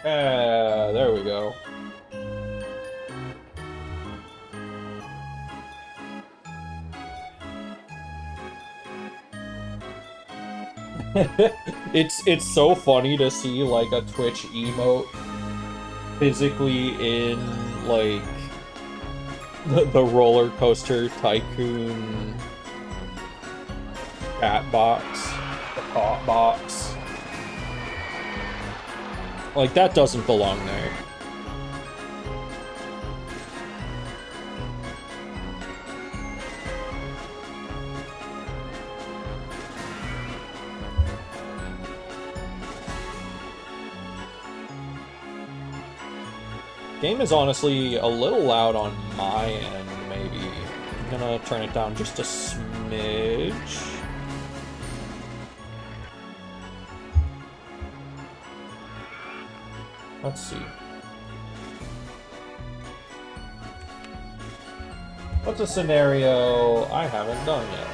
There we go. It's so funny to see like a Twitch emote physically in like the roller coaster tycoon chat box, the thought box. Like that doesn't belong there. Game is honestly a little loud on my end, maybe. I'm gonna turn it down just a smidge. Let's see. What's a scenario I haven't done yet?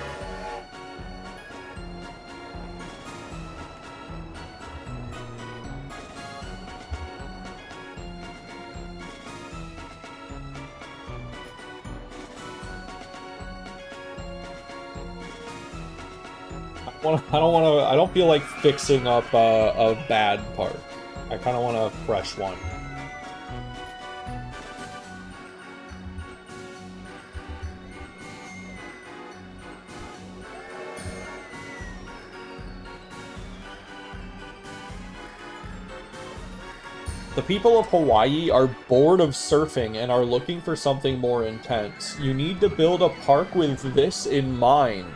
I don't feel like fixing up a bad part. I kind of want a fresh one. The people of Hawaii are bored of surfing and are looking for something more intense. You need to build a park with this in mind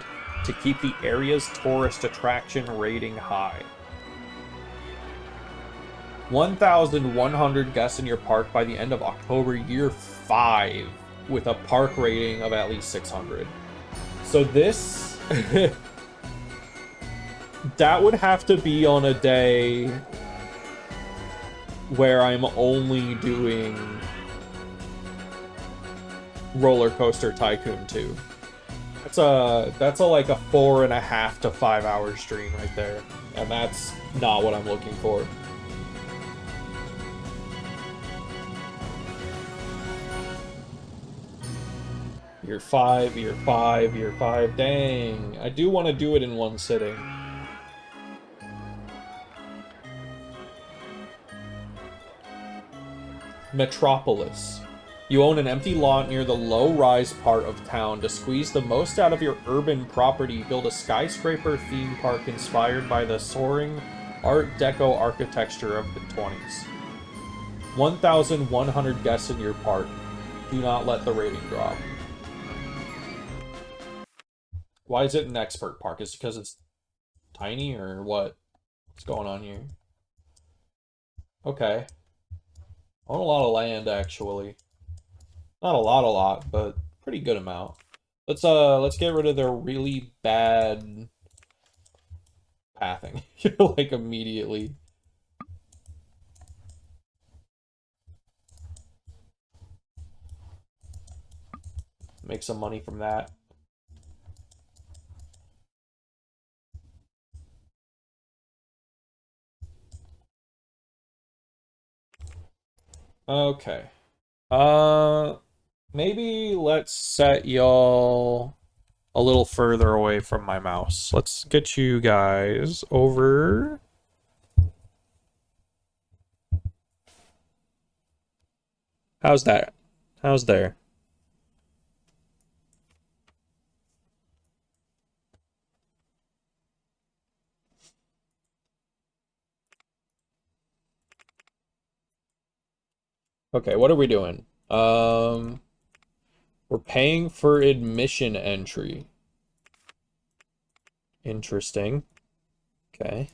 to keep the area's tourist attraction rating high. 1,100 guests in your park by the end of October year 5 with a park rating of at least 600. So this that would have to be on a day where I'm only doing RollerCoaster Tycoon 2. That's a like a 4.5 to 5 hour stream right there, and that's not what I'm looking for. Year 5, year 5, year 5. Dang, I do want to do it in one sitting. Metropolis. You own an empty lot near the low-rise part of town. To squeeze the most out of your urban property, build a skyscraper theme park inspired by the soaring Art Deco architecture of the 20s. 1,100 guests in your park. Do not let the rating drop. Why is it an expert park? Is it because it's tiny or what? What's going on here? Okay. I own a lot of land, actually. Not a lot, but pretty good amount. Let's get rid of their really bad pathing. Like immediately. Make some money from that. Okay. Uh maybe let's set y'all a little further away from my mouse. Let's get you guys over. How's that? How's there? Okay, what are we doing? We're paying for admission entry. Interesting. Okay.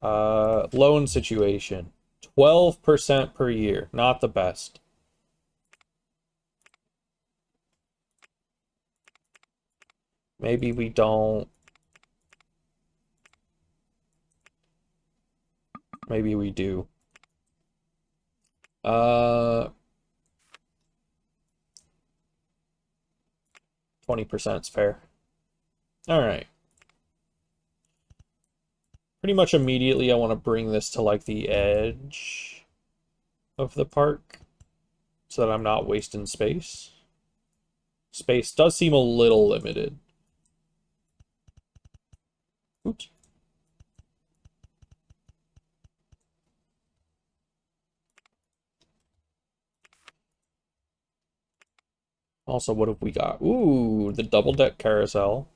Loan situation. 12% per year. Not the best. Maybe we don't. Maybe we do. 20% is fair. All right. pretty much immediately I want to bring this to like the edge of the park so that I'm not wasting space. Space does seem a little limited. Oops. Also, what have we got? Ooh, the double deck carousel.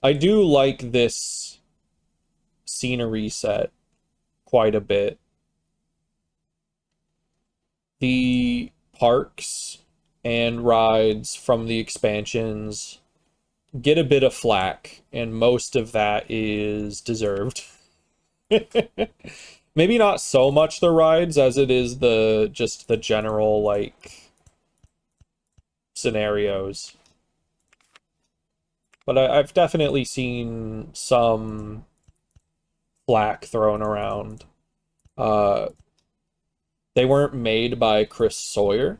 I do like this scenery set quite a bit. The parks and rides from the expansions get a bit of flack, and most of that is deserved. Maybe not so much the rides as it is just the general like scenarios. But I've definitely seen some flack thrown around. They weren't made by Chris Sawyer.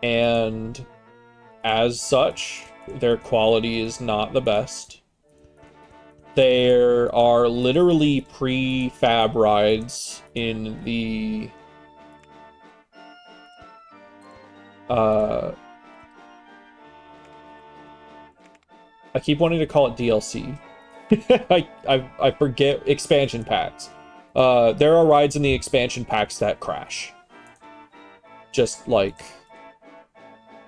And as such, their quality is not the best. There are literally prefab rides in the I keep wanting to call it DLC. I forget expansion packs. There are rides in the expansion packs that crash. Just like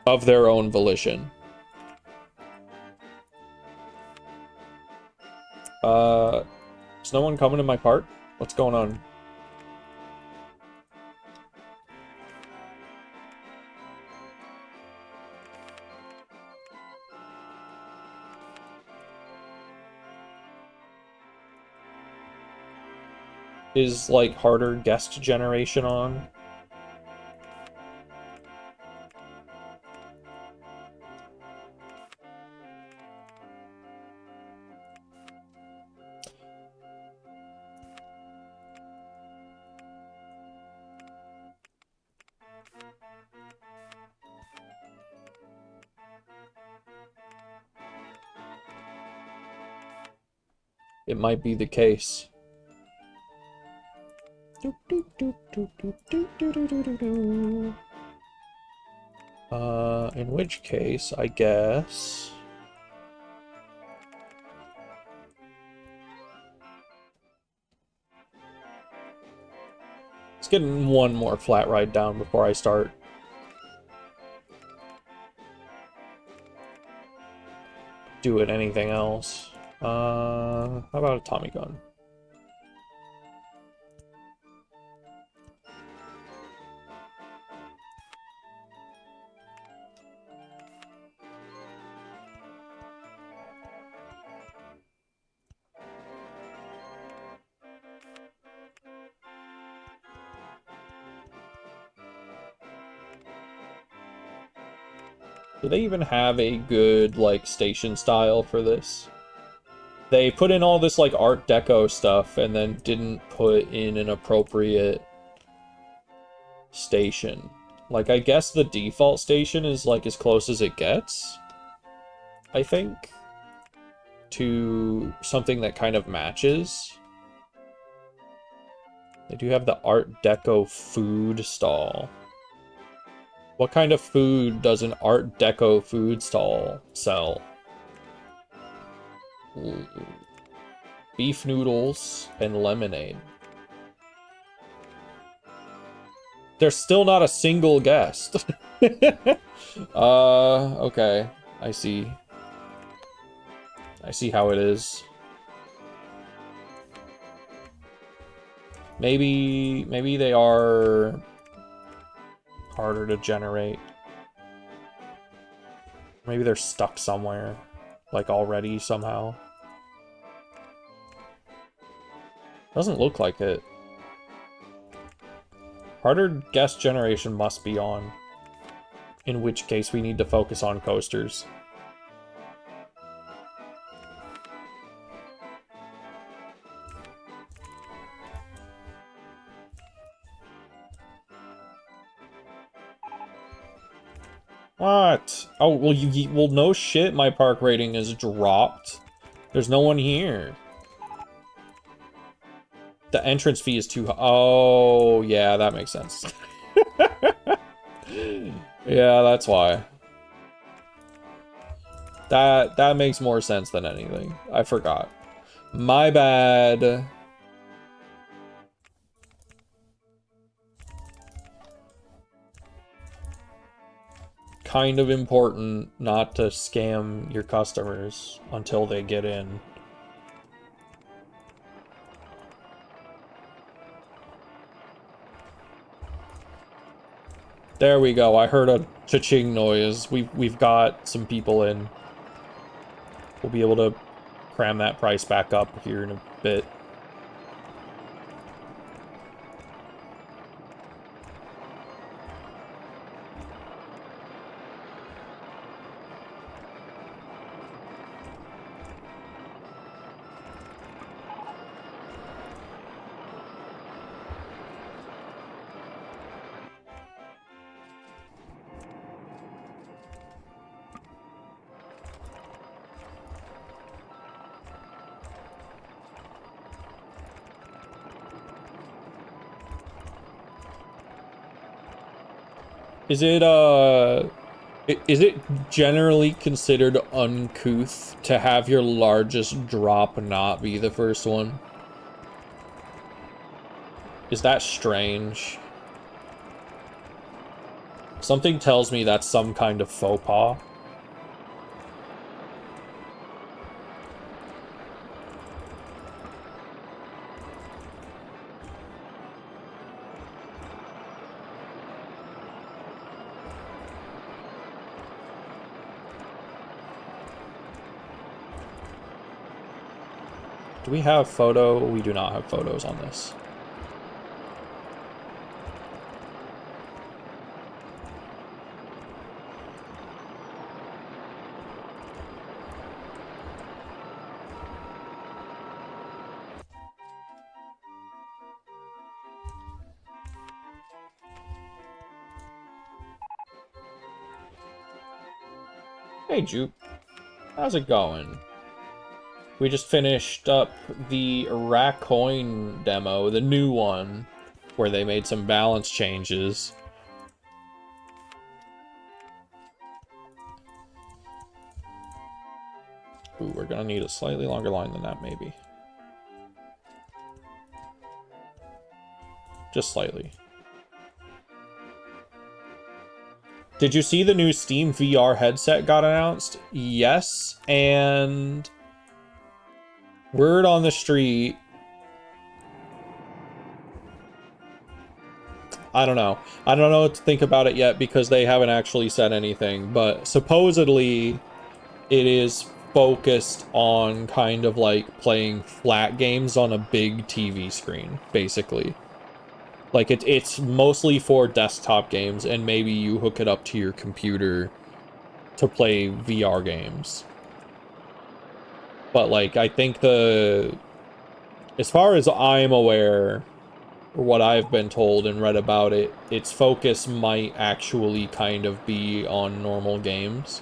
of their own volition. Is no one coming to my park? What's going on? Is like harder guest generation on? It might be the case. In which case, I guess... Let's get one more flat ride down before I start. Doing anything else. How about a Tommy gun? Do they even have a good, like, station style for this? They put in all this, like, Art Deco stuff and then didn't put in an appropriate station. Like, I guess the default station is, like, as close as it gets, I think, to something that kind of matches. They do have the Art Deco food stall. What kind of food does an Art Deco food stall sell? Beef noodles and lemonade. There's still not a single guest. Okay. I see. I see how it is. Maybe they are harder to generate. Maybe they're stuck somewhere, like already somehow. Doesn't look like it. Harder guest generation must be on. In which case we need to focus on coasters. What? Oh, well, well, no shit, my park rating is dropped. There's no one here. The entrance fee is too high. Oh, yeah, that makes sense. Yeah, that's why. That makes more sense than anything. I forgot. My bad. Kind of important not to scam your customers until they get in. There we go. I heard a cha-ching noise. We've got some people in. We'll be able to cram that price back up here in a bit. Is it generally considered uncouth to have your largest drop not be the first one? Is that strange? Something tells me that's some kind of faux pas. Do we have photo? We do not have photos on this. Hey, Jupe. How's it going? We just finished up the Racoin demo, the new one, where they made some balance changes. Ooh, we're gonna need a slightly longer line than that, maybe. Just slightly. Did you see the new Steam VR headset got announced? Yes, and word on the street. I don't know. I don't know what to think about it yet because they haven't actually said anything, but supposedly it is focused on kind of like playing flat games on a big TV screen, basically. Like, it's mostly for desktop games, and maybe you hook it up to your computer to play VR games. But, like, I think as far as I'm aware, or what I've been told and read about it, its focus might actually kind of be on normal games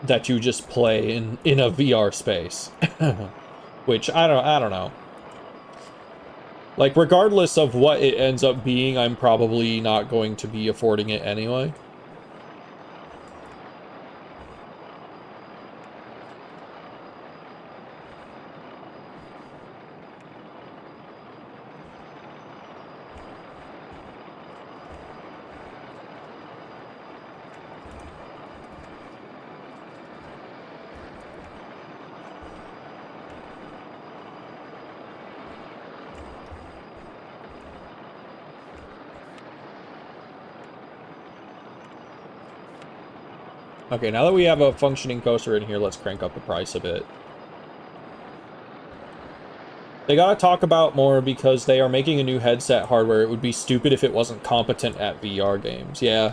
that you just play in a VR space. Which, I don't know. Like, regardless of what it ends up being, I'm probably not going to be affording it anyway. Okay, now that we have a functioning coaster in here, let's crank up the price a bit. They gotta talk about more because they are making a new headset hardware. It would be stupid if it wasn't competent at VR games. Yeah.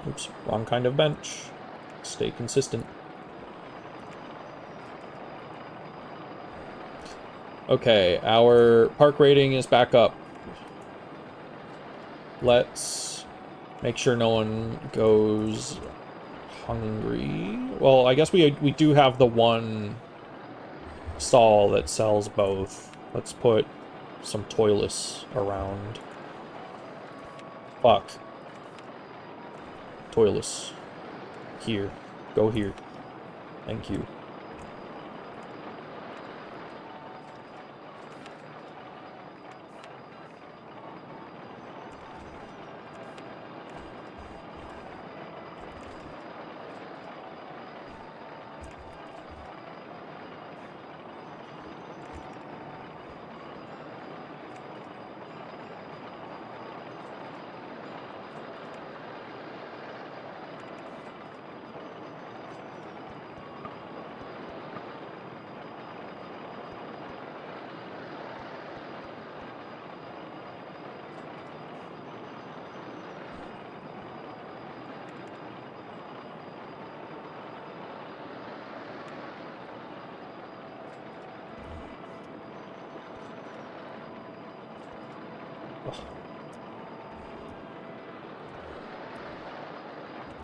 Oops, wrong kind of bench. Stay consistent. Okay, our park rating is back up. Let's make sure no one goes hungry. Well, I guess we do have the one stall that sells both. Let's put some toilets around. Fuck. Toilets. Here. Go here. Thank you.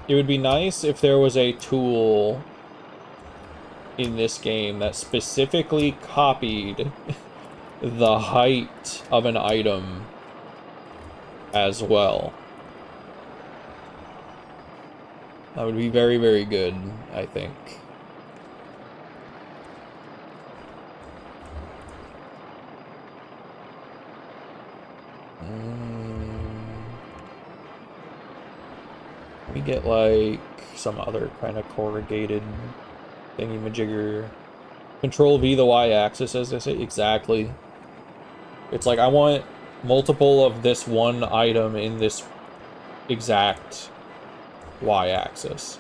It would be nice if there was a tool in this game that specifically copied the height of an item as well. That would be very, very good, I think. We get like some other kind of corrugated thingy-majigger. Control V the Y-axis, as I say. Exactly. It's like I want multiple of this one item in this exact Y-axis.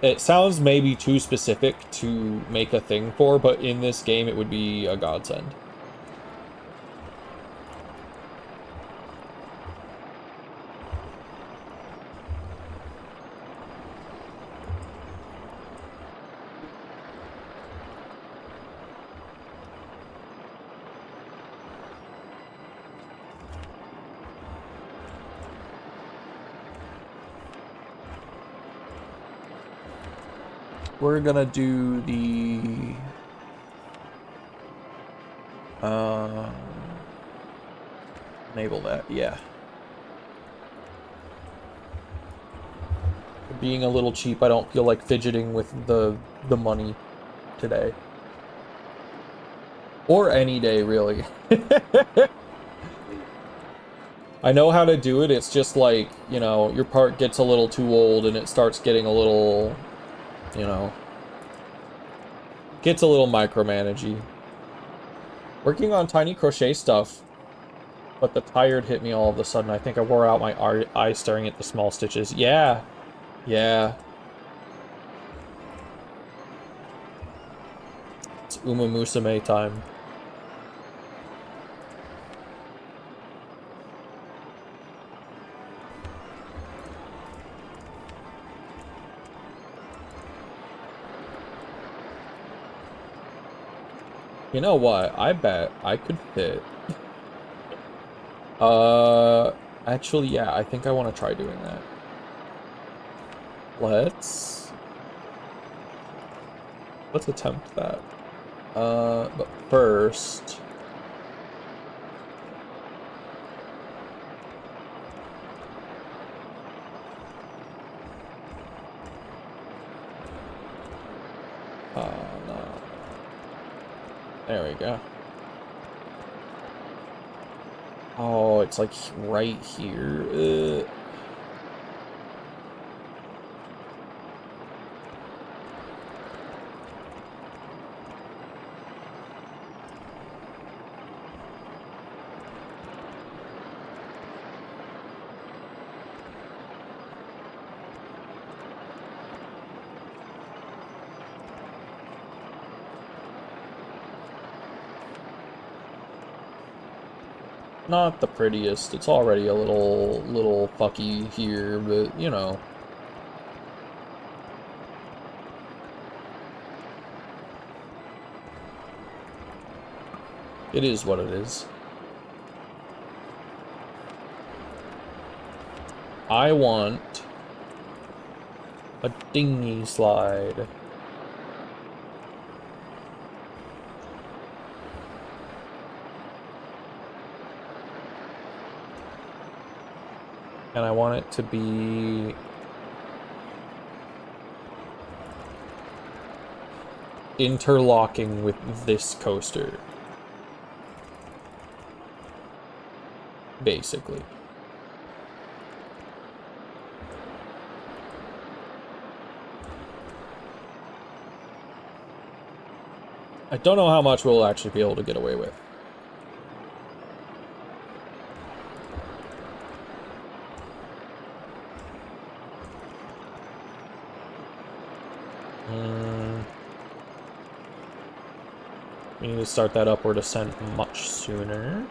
It sounds maybe too specific to make a thing for, but in this game it would be a godsend. We're gonna do the enable that, yeah. Being a little cheap, I don't feel like fidgeting with the money today. Or any day, really. I know how to do it, it's just like, you know, your part gets a little too old and it starts getting a little, you know, gets a little micromanagey. Working on tiny crochet stuff, but the tired hit me all of a sudden. I think I wore out my eye staring at the small stitches. Yeah. Yeah. It's Uma Musume time. You know what? I bet I could fit. Actually, yeah, I think I want to try doing that. Let's attempt that. But first... no. There we go. Oh, it's like right here. Not the prettiest. It's already a little fucky here, but you know. It is what it is. I want a dinghy slide. And I want it to be interlocking with this coaster. Basically. I don't know how much we'll actually be able to get away with. We need to start that upward ascent much sooner.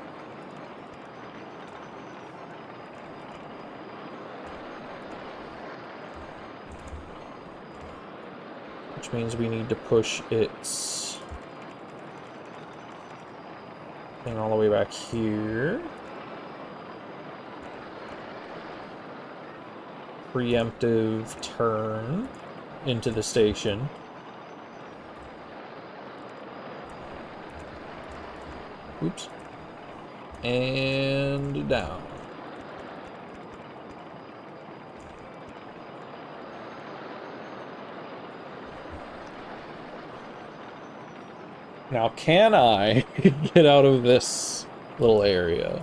Which means we need to push its thing all the way back here. Preemptive turn into the station. Oops. And down. Now, can I get out of this little area?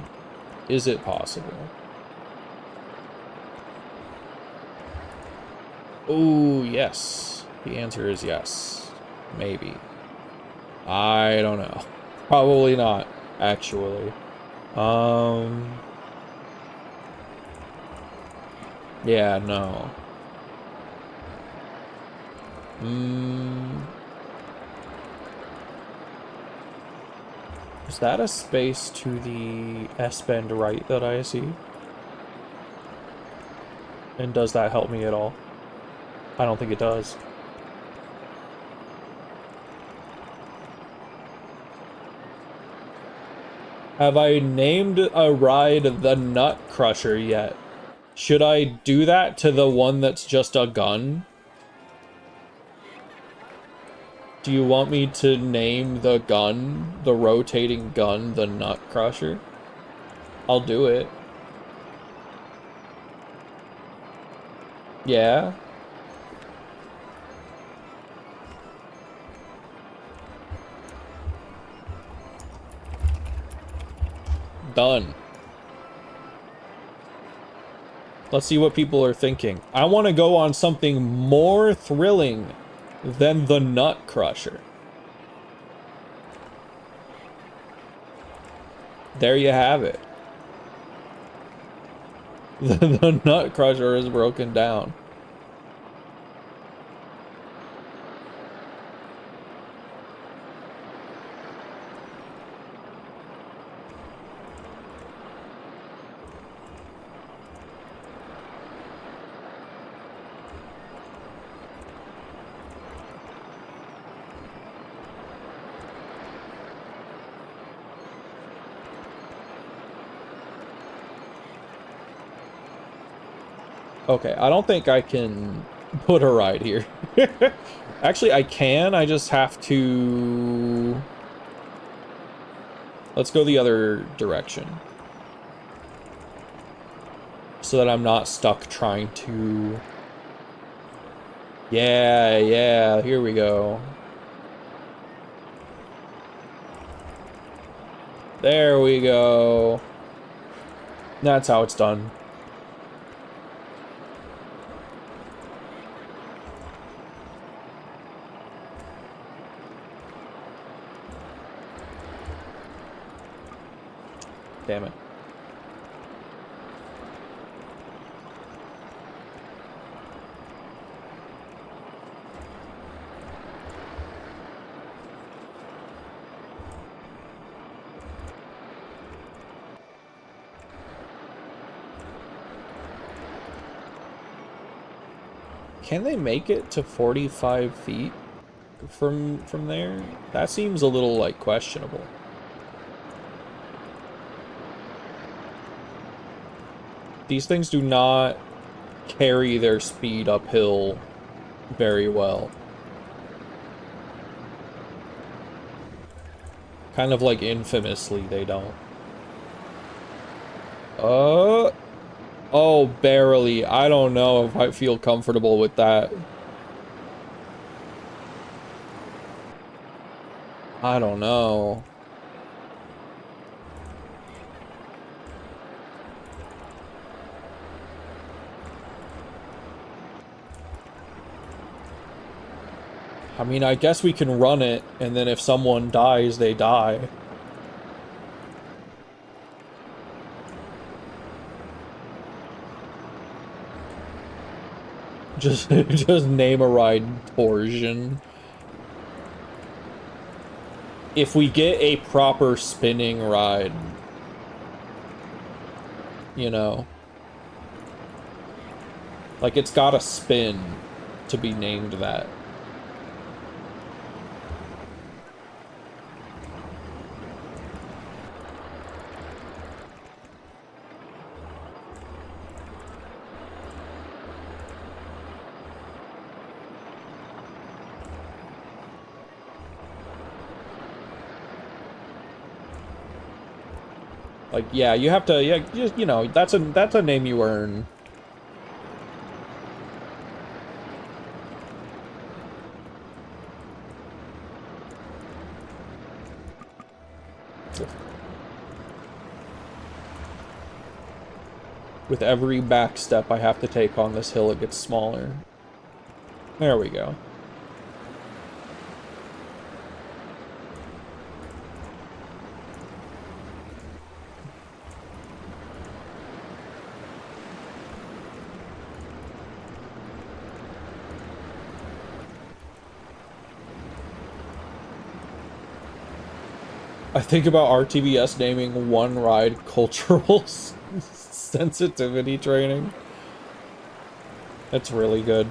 Is it possible? Oh, yes. The answer is yes. Maybe. I don't know. Probably not, actually. Yeah, no. Is that a space to the S-bend right that I see? And does that help me at all? I don't think it does. Have I named a ride the Nut Crusher yet? Should I do that to the one that's just a gun? Do you want me to name the gun, the rotating gun, the Nut Crusher? I'll do it. Yeah? Done. Let's see what people are thinking. I want to go on something more thrilling than the Nut Crusher. There you have it. The Nut Crusher is broken down. Okay, I don't think I can put a ride here. Actually, I can, I just have to... Let's go the other direction. So that I'm not stuck trying to... Yeah, here we go. There we go. That's how it's done. Damn it. Can they make it to 45 feet from there? That seems a little, like, questionable. These things do not carry their speed uphill very well. Kind of like infamously, they don't. Oh, barely. I don't know if I feel comfortable with that. I don't know. I mean, I guess we can run it, and then if someone dies, they die. Just name a ride torsion. If we get a proper spinning ride, you know, like it's gotta spin to be named that. Like, yeah, you have to, yeah, just, you know, that's a name you earn. With every back step I have to take on this hill, it gets smaller. There we go. I think about RTVS naming one ride cultural sensitivity training. That's really good.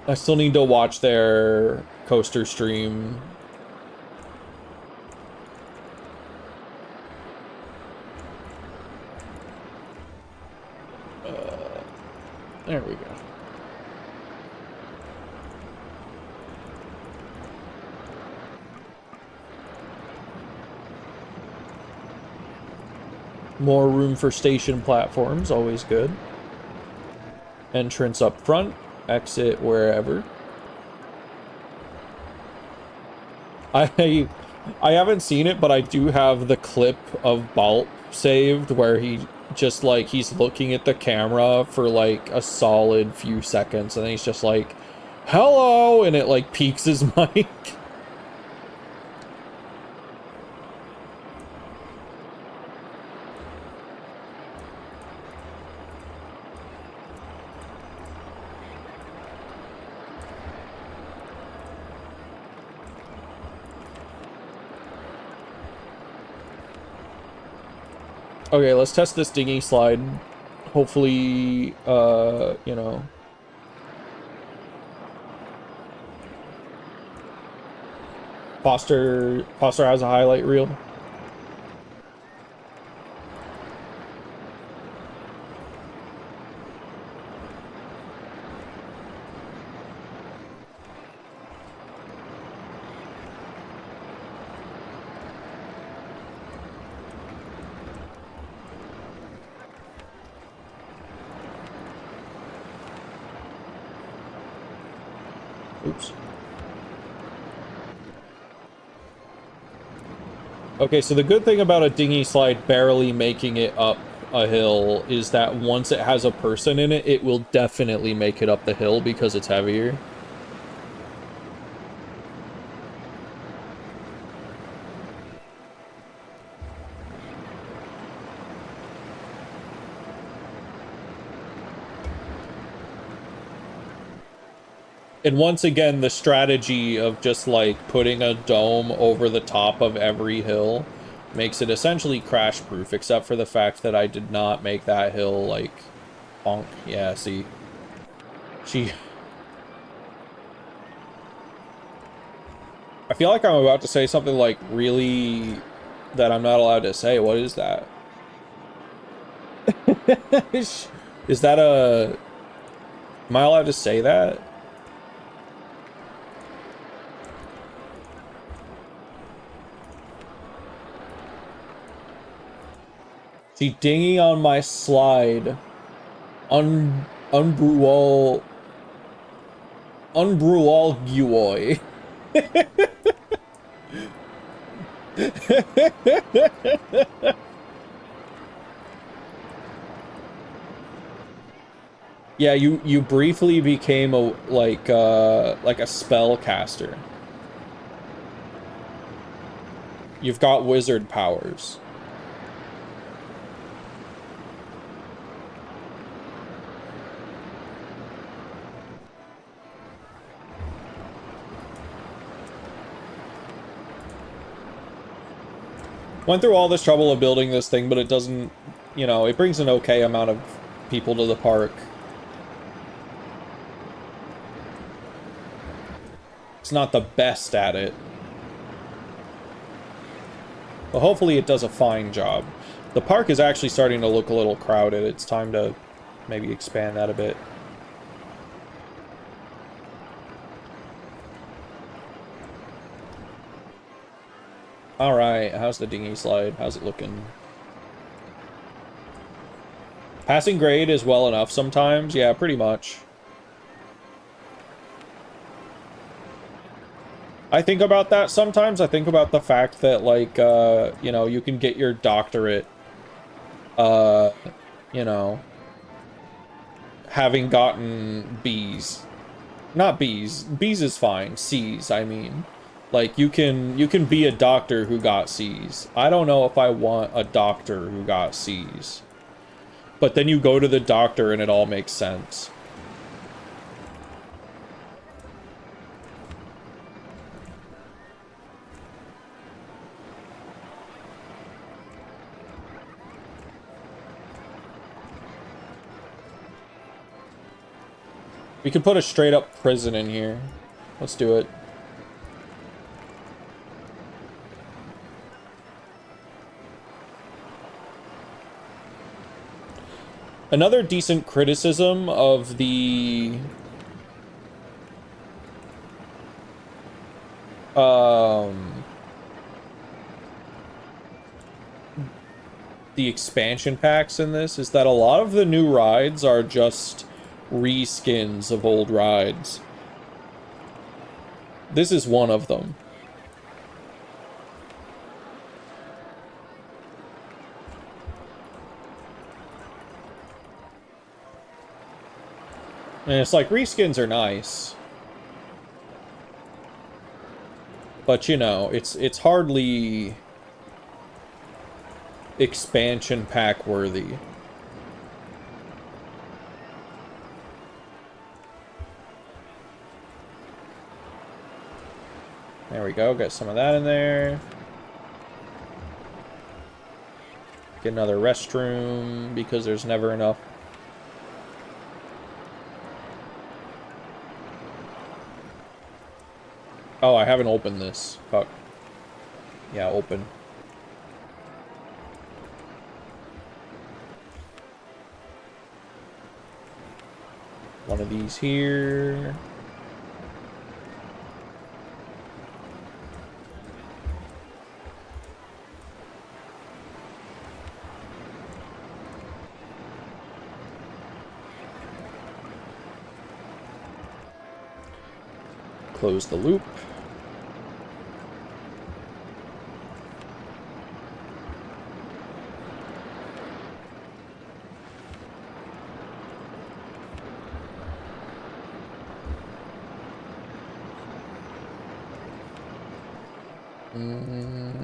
I still need to watch their coaster stream. There we go. More room for station platforms, always good. Entrance up front, exit wherever. I haven't seen it, but I do have the clip of Balt saved where he just like he's looking at the camera for like a solid few seconds and then he's just like, hello, and it like peaks his mic. Okay, let's test this dinghy slide. Hopefully, you know. Foster has a highlight reel. Oops. Okay, so the good thing about a dinghy slide barely making it up a hill is that once it has a person in it, it will definitely make it up the hill because it's heavier. And once again, the strategy of just like putting a dome over the top of every hill makes it essentially crash proof, except for the fact that I did not make that hill like bonk. Yeah, see. I feel like I'm about to say something like really that I'm not allowed to say. What is that? Is that a... Am I allowed to say that? See, dinghy on my slide. Unbrual Guoy. Yeah, you briefly became a like a spellcaster. You've got wizard powers. Went through all this trouble of building this thing, but it doesn't, you know, it brings an okay amount of people to the park. It's not the best at it. But hopefully it does a fine job. The park is actually starting to look a little crowded. It's time to maybe expand that a bit. Alright, how's the dinghy slide? How's it looking? Passing grade is well enough sometimes. Yeah, pretty much. I think about that sometimes. I think about the fact that, like, you know, you can get your doctorate, you know, having gotten B's. Not B's. B's is fine. C's, I mean. Like, you can be a doctor who got C's. I don't know if I want a doctor who got C's. But then you go to the doctor and it all makes sense. We could put a straight up prison in here. Let's do it. Another decent criticism of the expansion packs in this is that a lot of the new rides are just reskins of old rides. This is one of them. And it's like, reskins are nice. But, you know, it's hardly expansion pack worthy. There we go, got some of that in there. Get another restroom, because there's never enough. Oh, I haven't opened this. Fuck. Yeah, open. One of these here. Close the loop.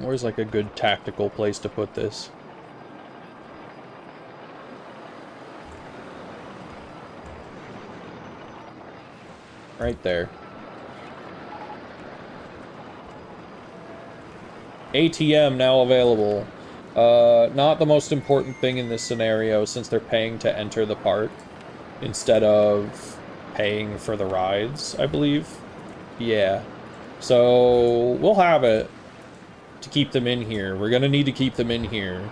Where's like a good tactical place to put this? Right there. ATM now available. Not the most important thing in this scenario since they're paying to enter the park instead of paying for the rides, I believe. Yeah. So we'll have it to keep them in here. We're gonna need to keep them in here.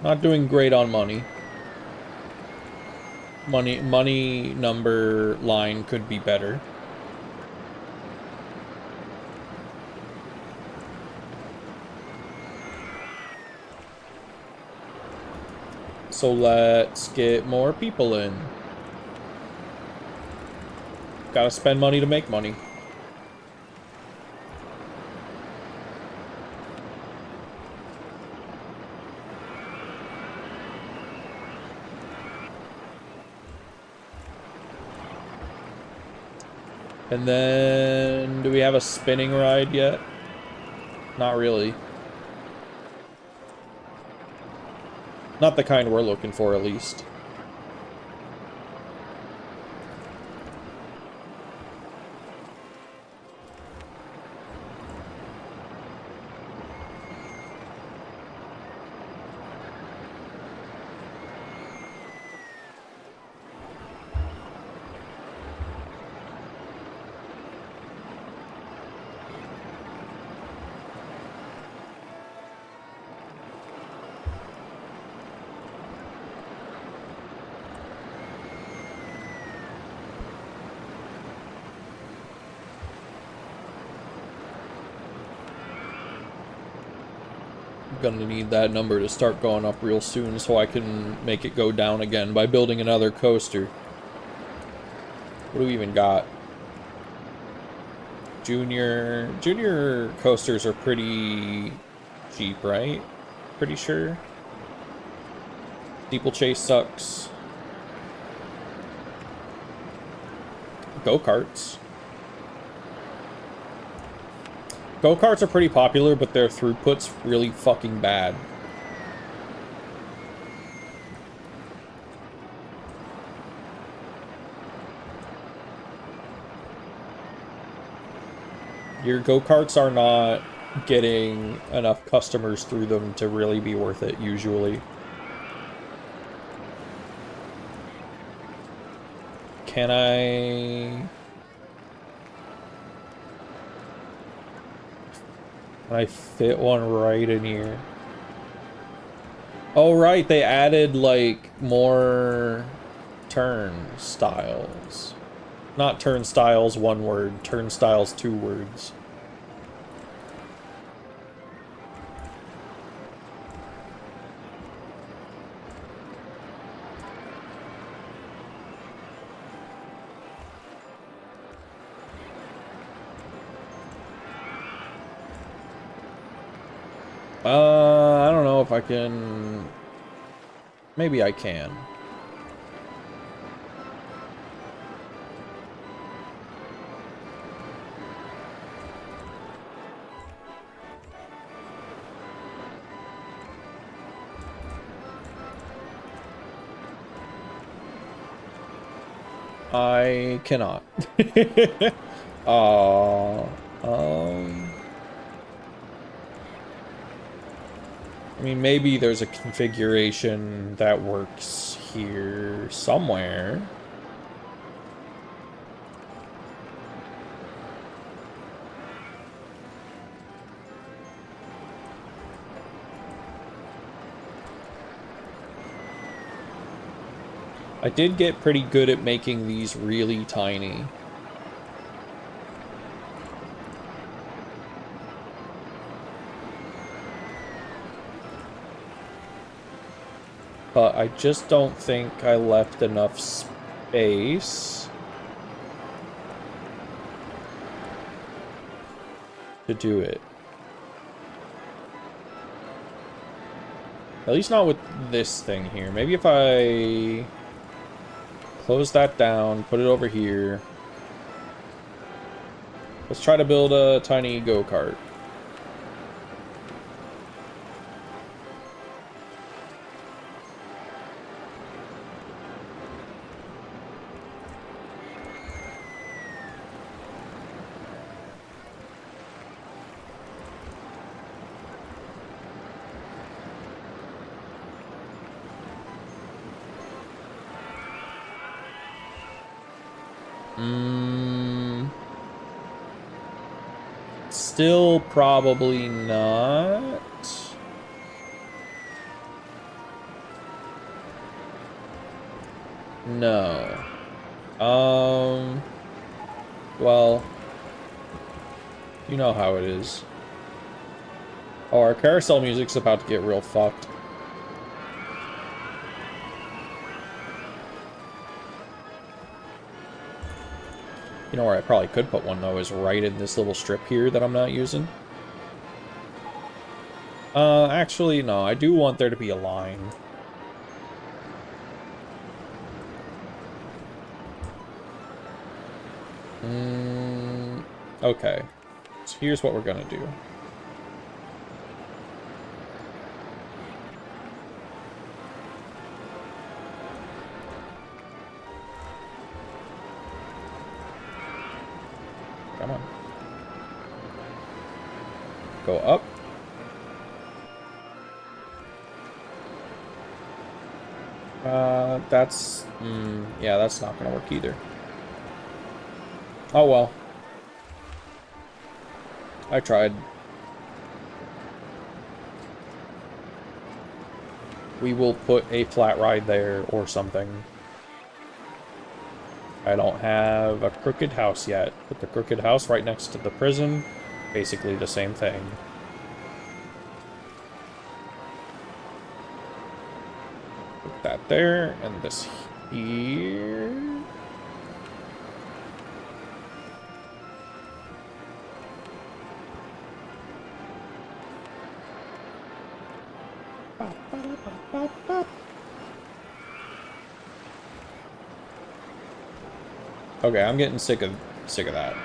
Not doing great on money. Money number line could be better. So let's get more people in. Gotta spend money to make money. And then, do we have a spinning ride yet? Not really. Not the kind we're looking for, at least. Gonna need that number to start going up real soon so I can make it go down again by building another coaster. What do we even got? Junior coasters are pretty cheap, right? Pretty sure. Steeplechase sucks. Go-karts. Go-karts are pretty popular, but their throughput's really fucking bad. Your go-karts are not getting enough customers through them to really be worth it, usually. Can I fit one right in here? Oh, right, they added, like, more turnstiles. Not turnstiles, one word. Turnstiles, two words. I don't know if I can... Maybe I can. I cannot. I mean, maybe there's a configuration that works here somewhere. I did get pretty good at making these really tiny. But I just don't think I left enough space to do it. At least not with this thing here. Maybe if I close that down, put it over here. Let's try to build a tiny go-kart. Still probably not. No. Well, you know how it is. Oh, our carousel music's about to get real fucked. You know where I probably could put one, though, is right in this little strip here that I'm not using. Actually, no, I do want there to be a line. Okay. So here's what we're gonna do. Come on. Go up. That's... yeah, that's not gonna work either. Oh well. I tried. We will put a flat ride there or something. I don't have a crooked house yet. Put the crooked house right next to the prison. Basically the same thing. Put that there, and this here. Okay, I'm getting sick of that.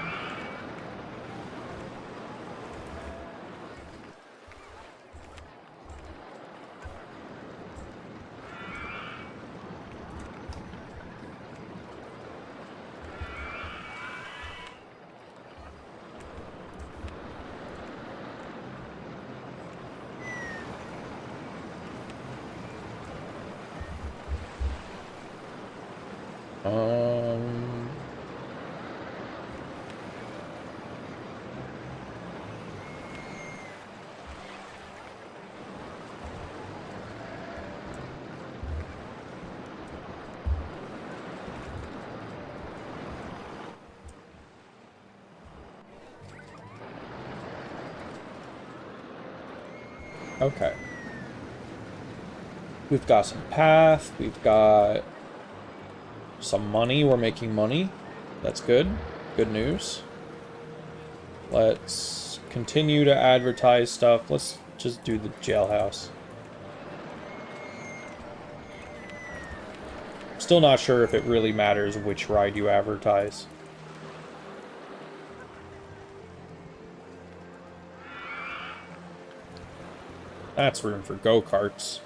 Okay. We've got some path, we've got some money, we're making money. That's good. Good news. Let's continue to advertise stuff. Let's just do the jailhouse. Still not sure if it really matters which ride you advertise. That's room for go-karts.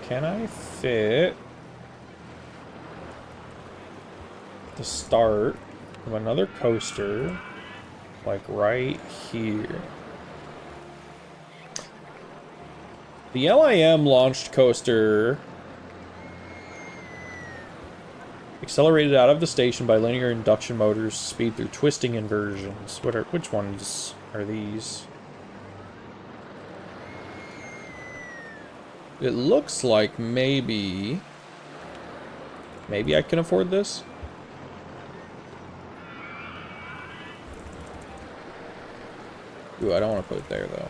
Can I fit the start of another coaster, like right here? The LIM launched coaster accelerated out of the station by linear induction motors, speed through twisting inversions. Which ones are these? It looks like maybe I can afford this. Ooh, I don't want to put it there though.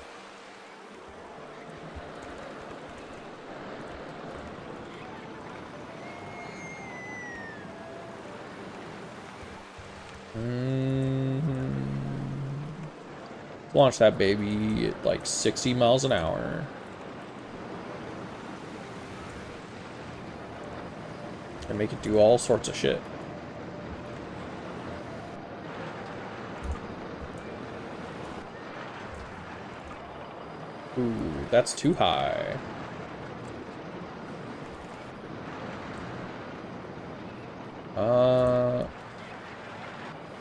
Launch that baby at like 60 miles an hour. And make it do all sorts of shit. Ooh, that's too high.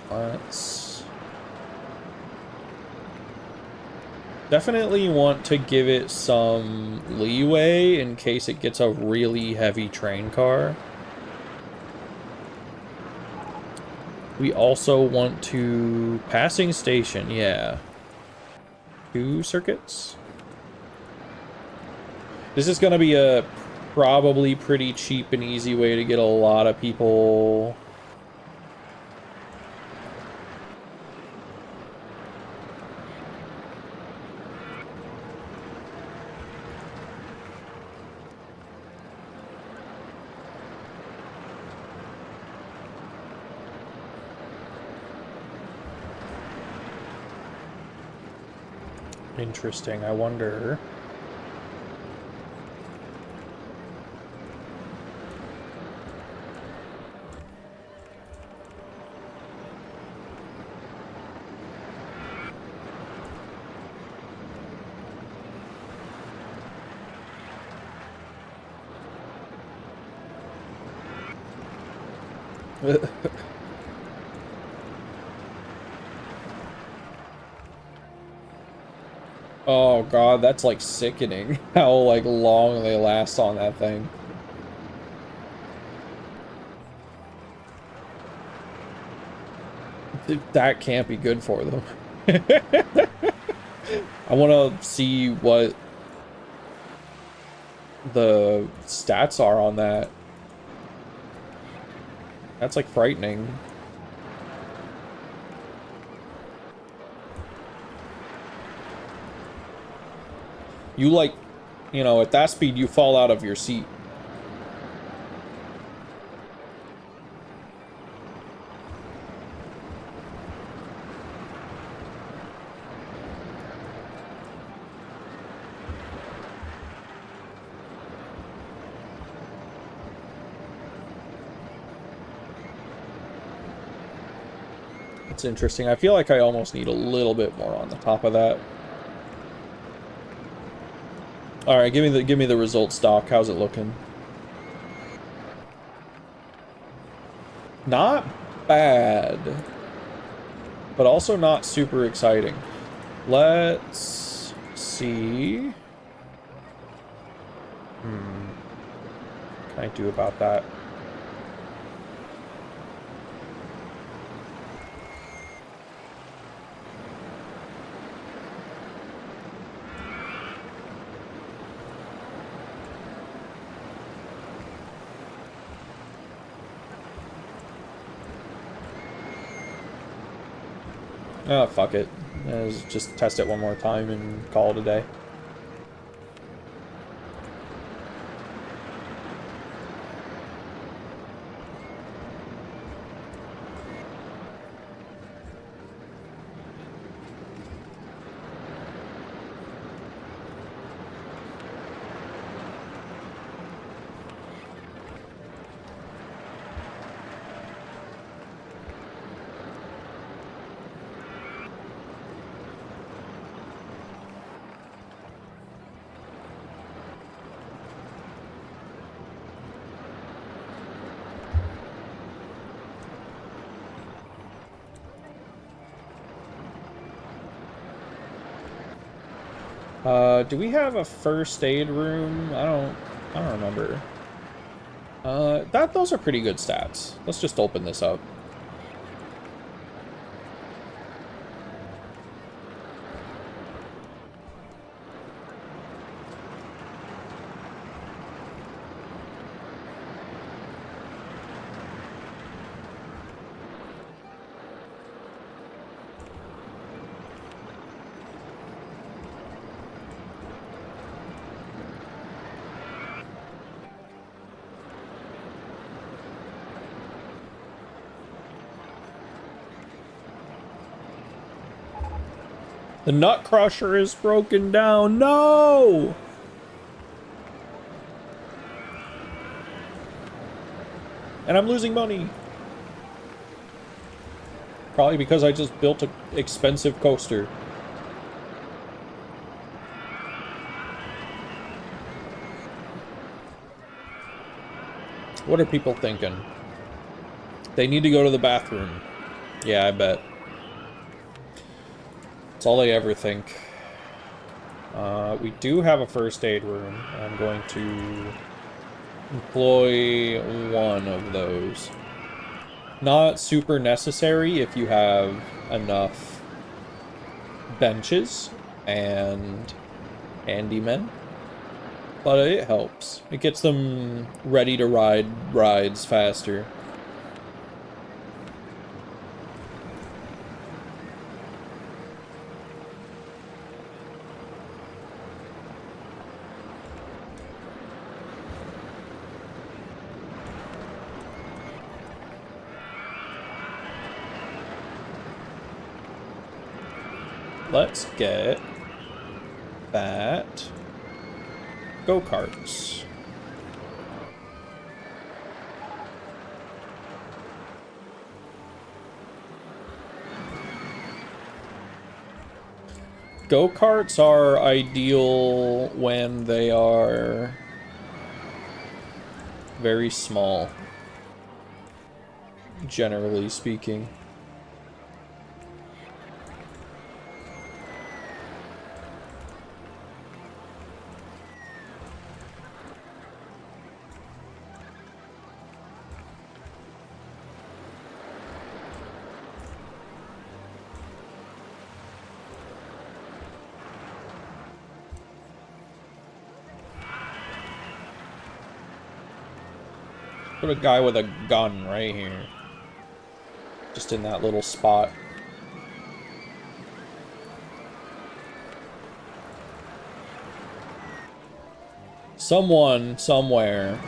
Let's definitely want to give it some leeway in case it gets a really heavy train car. We also want to... Passing station, yeah. 2 circuits. This is going to be a probably pretty cheap and easy way to get a lot of people... Interesting, I wonder... Oh god, that's like sickening how like long they last on that thing. That can't be good for them. I want to see what the stats are on that. That's like frightening. You like, you know, at that speed you fall out of your seat. It's interesting. I feel like I almost need a little bit more on the top of that. All right, give me the result stock. How's it looking? Not bad, but also not super exciting. Let's see. What can I do about that? Oh, fuck it. Let's just test it one more time and call it a day. Do we have a first aid room? I don't remember. Those are pretty good stats. Let's just open this up. The nut crusher is broken down. No! And I'm losing money. Probably because I just built an expensive coaster. What are people thinking? They need to go to the bathroom. Yeah, I bet. That's all they ever think. We do have a first aid room. I'm going to employ one of those. Not super necessary if you have enough benches, and handymen. But it helps. It gets them ready to ride rides faster. Let's get that go-karts. Go-karts are ideal when they are very small, generally speaking. Put a guy with a gun right here. Just in that little spot. Someone, somewhere,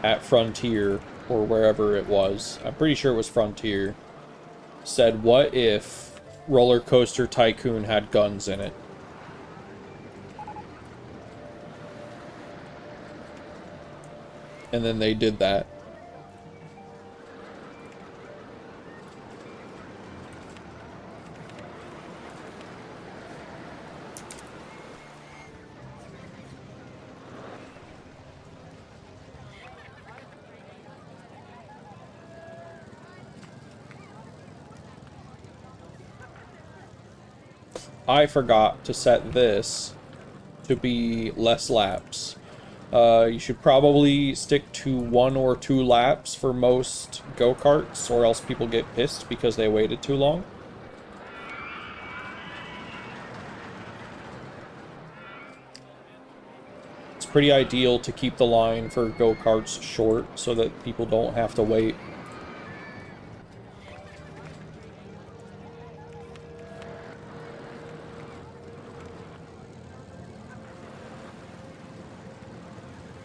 at Frontier, or wherever it was, I'm pretty sure it was Frontier, said, what if RollerCoaster Tycoon had guns in it? And then they did that. I forgot to set this to be less laps. You should probably stick to 1 or 2 laps for most go-karts, or else people get pissed because they waited too long. It's pretty ideal to keep the line for go-karts short so that people don't have to wait.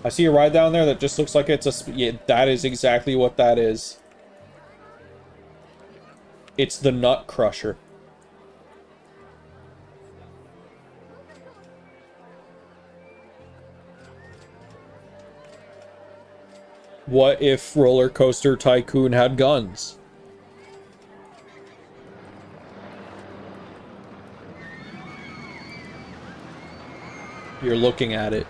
I see a ride down there that just looks like it's a... Yeah, that is exactly what that is. It's the Nut Crusher. What if RollerCoaster Tycoon had guns? You're looking at it.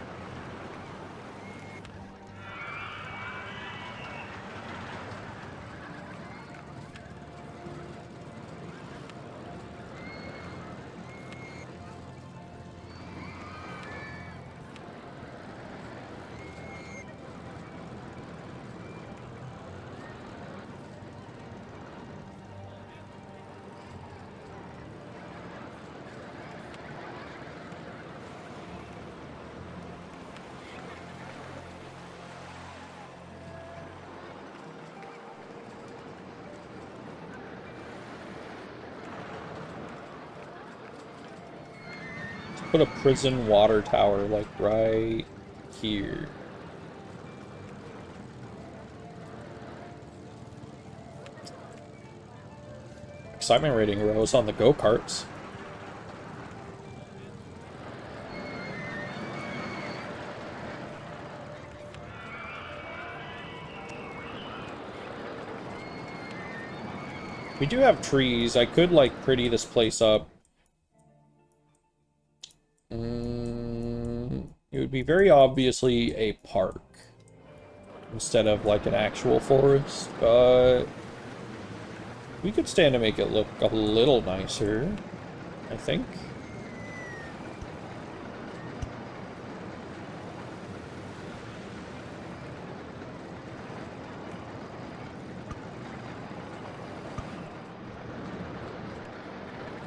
Put a prison water tower, like, right here. Excitement rating rose on the go-karts. We do have trees. I could, like, pretty this place up. It would be very obviously a park instead of like an actual forest, but we could stand to make it look a little nicer, I think.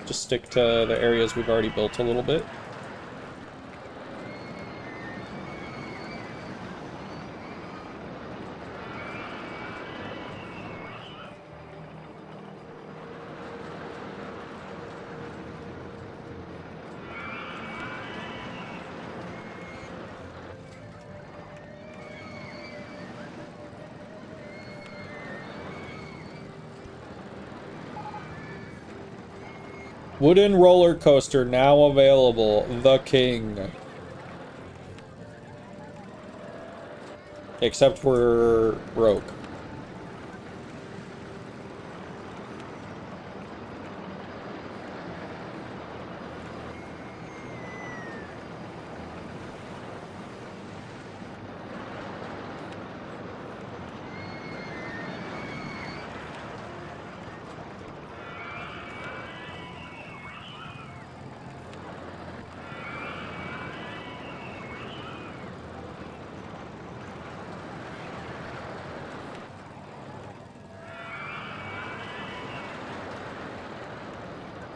Just stick to the areas we've already built a little bit. Wooden roller coaster now available. The king. Except we're broke.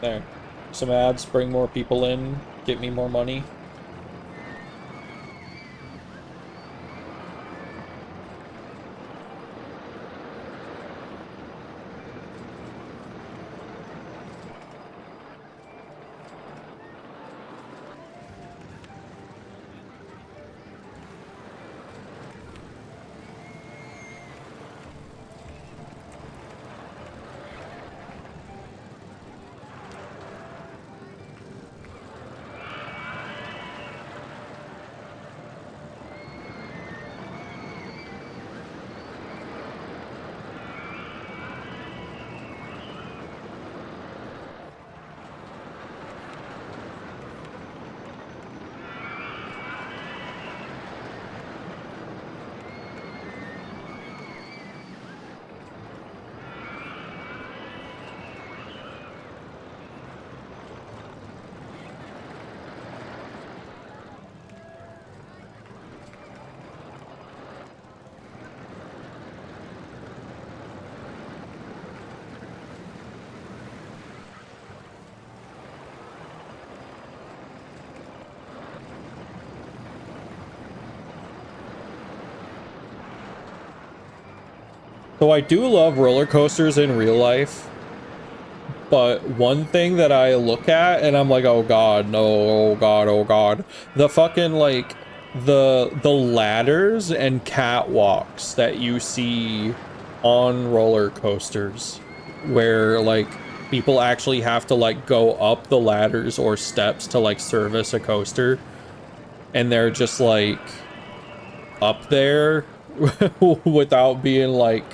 There. Some ads, bring more people in, get me more money. So I do love roller coasters in real life, but one thing that I look at and I'm like, oh god, no, oh god, oh god. The fucking, like, the ladders and catwalks that you see on roller coasters, where, like, people actually have to, like, go up the ladders or steps to, like, service a coaster, and they're just, like, up there without being, like,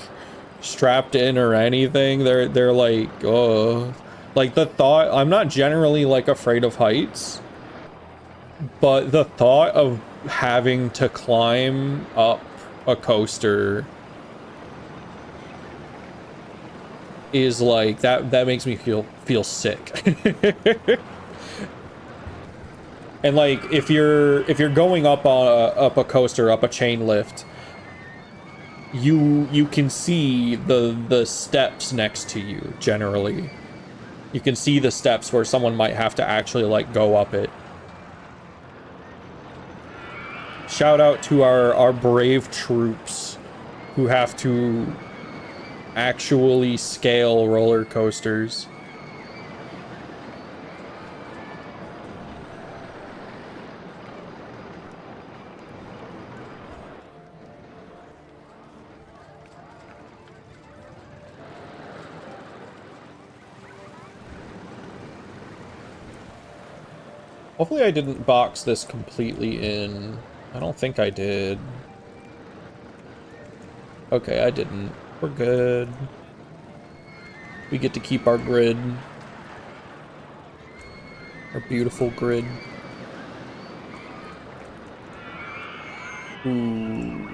strapped in or anything. They're like, oh, like, the thought, I'm not generally, like, afraid of heights, but the thought of having to climb up a coaster is like, that makes me feel sick. And like, if you're going up a coaster, up a chain lift, you can see the steps next to you. Generally, you can see the steps where someone might have to actually, like, go up it. Shout out to our brave troops who have to actually scale roller coasters. Hopefully I didn't box this completely in. I don't think I did. Okay, I didn't. We're good. We get to keep our grid. Our beautiful grid. Ooh.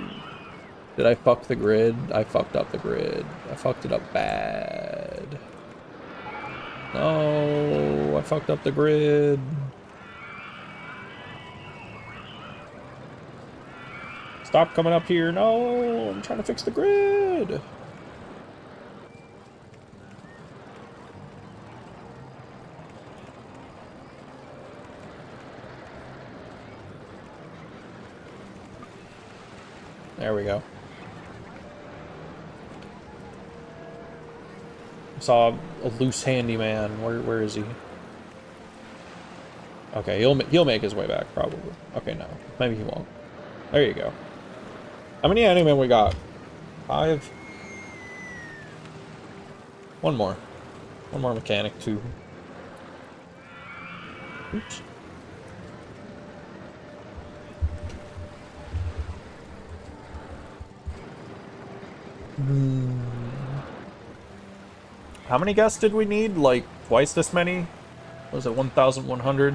Did I fuck the grid? I fucked up the grid. I fucked it up bad. No, I fucked up the grid. Stop coming up here. No, I'm trying to fix the grid. There we go. I saw a loose handyman. Where is he? Okay, he'll make his way back probably. Okay, no, maybe he won't. There you go. How many handymen we got? 5. One more mechanic too. Oops. How many guests did we need? Like twice this many? Was it 1,100?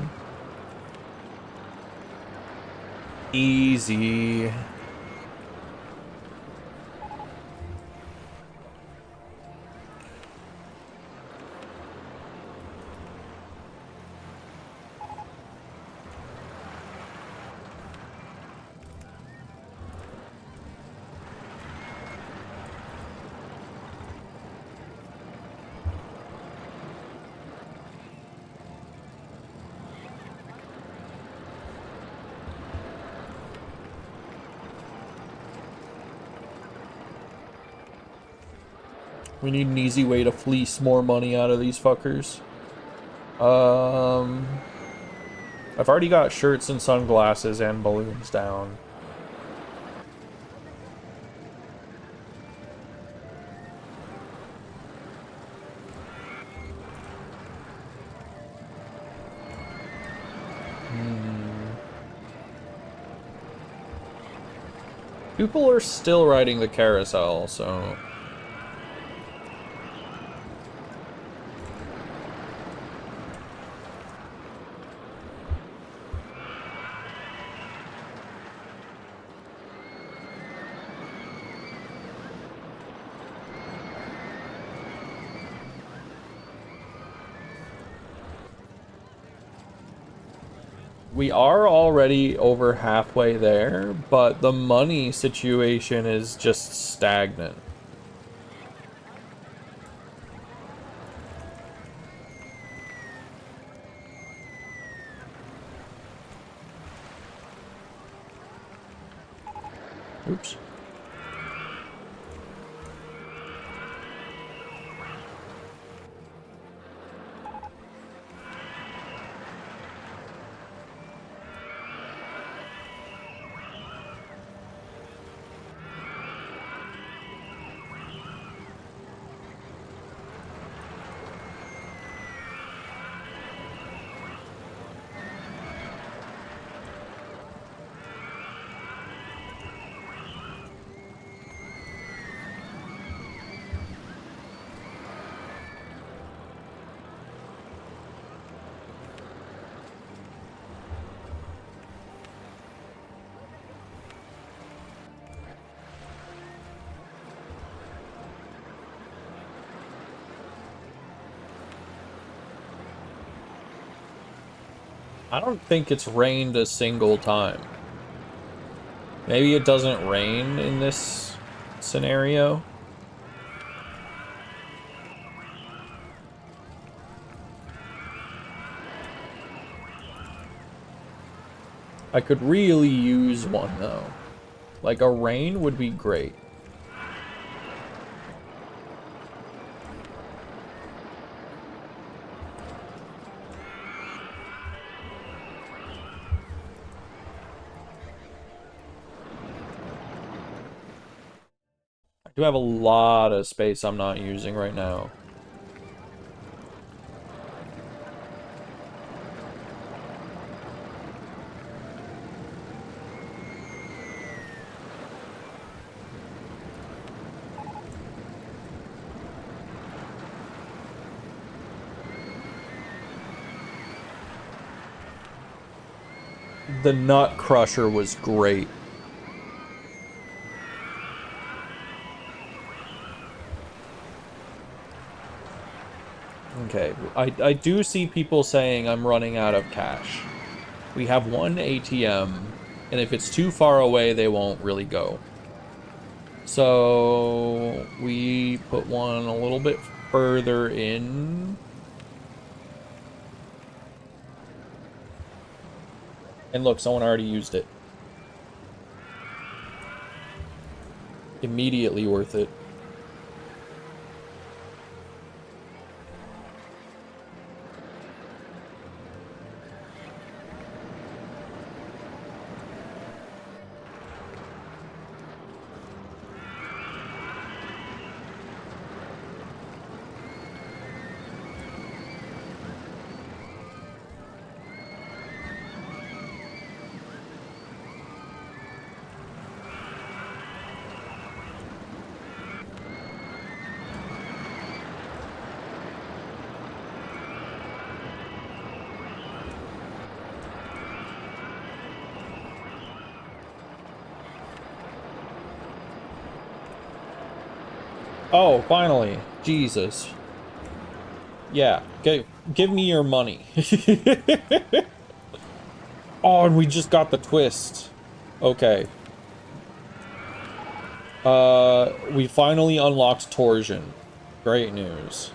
Easy. We need an easy way to fleece more money out of these fuckers. I've already got shirts and sunglasses and balloons down. People are still riding the carousel, so... We are already over halfway there, but the money situation is just stagnant. Oops. I don't think it's rained a single time. Maybe it doesn't rain in this scenario. I could really use one though. Like a rain would be great. I do have a lot of space I'm not using right now. The Nut Crusher was great. Okay, I do see people saying I'm running out of cash. We have one ATM, and if it's too far away, they won't really go. So we put one a little bit further in. And look, someone already used it. Immediately worth it. Oh, finally. Jesus. Yeah, give me your money. Oh, and we just got the twist. Okay. We finally unlocked Torsion. Great news.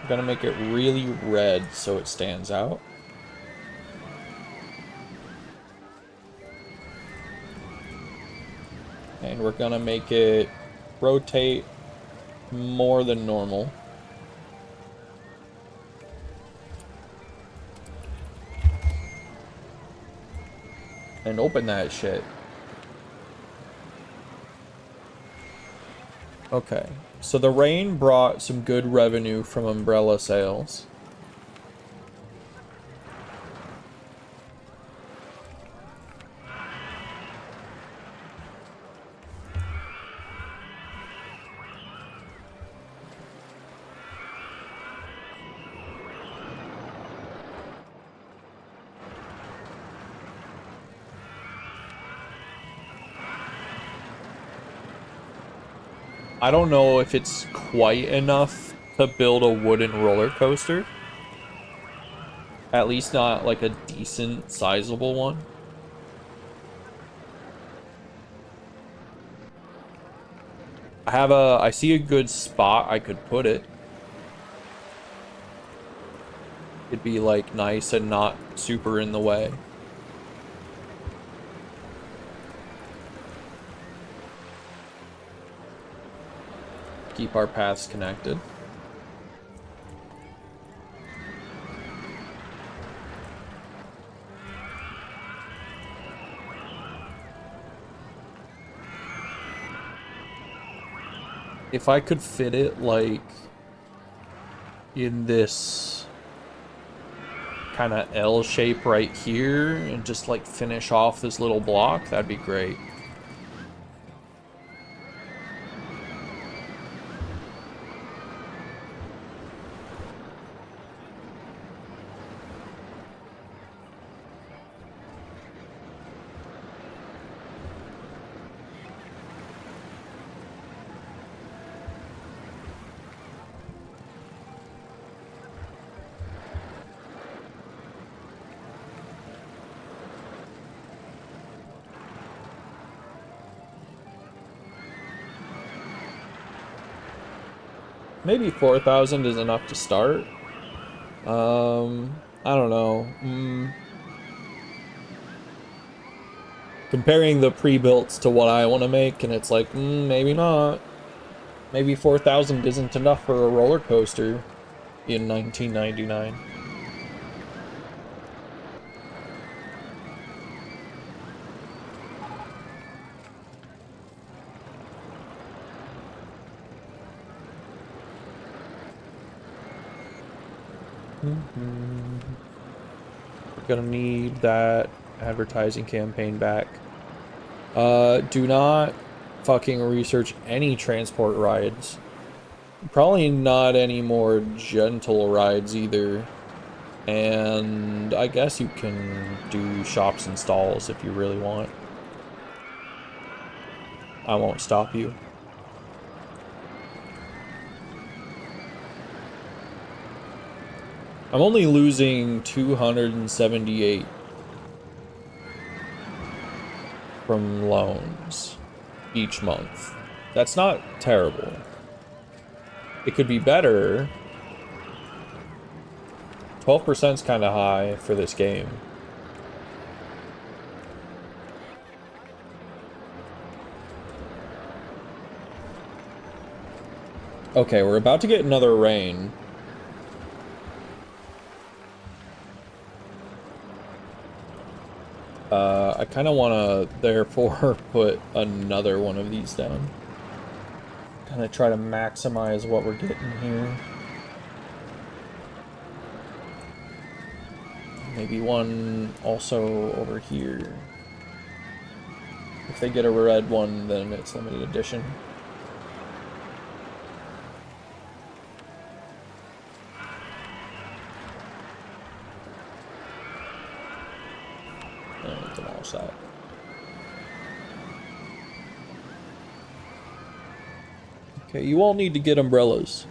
I'm gonna make it really red so it stands out. And we're gonna make it rotate more than normal. And open that shit. Okay, so the rain brought some good revenue from umbrella sales. I don't know if it's quite enough to build a wooden roller coaster. At least not like a decent, sizable one. I see a good spot I could put it. It'd be like nice and not super in the way. Keep our paths connected. If I could fit it like in this kind of L shape right here and just like finish off this little block, that'd be great. Maybe 4,000 is enough to start. I don't know. Comparing the pre-builts to what I want to make, and it's like, maybe not. Maybe 4,000 isn't enough for a roller coaster in 1999. We're gonna need that advertising campaign back. Do not fucking research any transport rides. Probably not any more gentle rides either. And I guess you can do shops and stalls if you really want. I won't stop you. I'm only losing 278 from loans each month. That's not terrible. It could be better. 12% is kind of high for this game. Okay, we're about to get another rain. I kind of want to, therefore, put another one of these down. Kind of try to maximize what we're getting here. Maybe one also over here. If they get a red one, then it's limited edition. And demolish that. Okay, you all need to get umbrellas.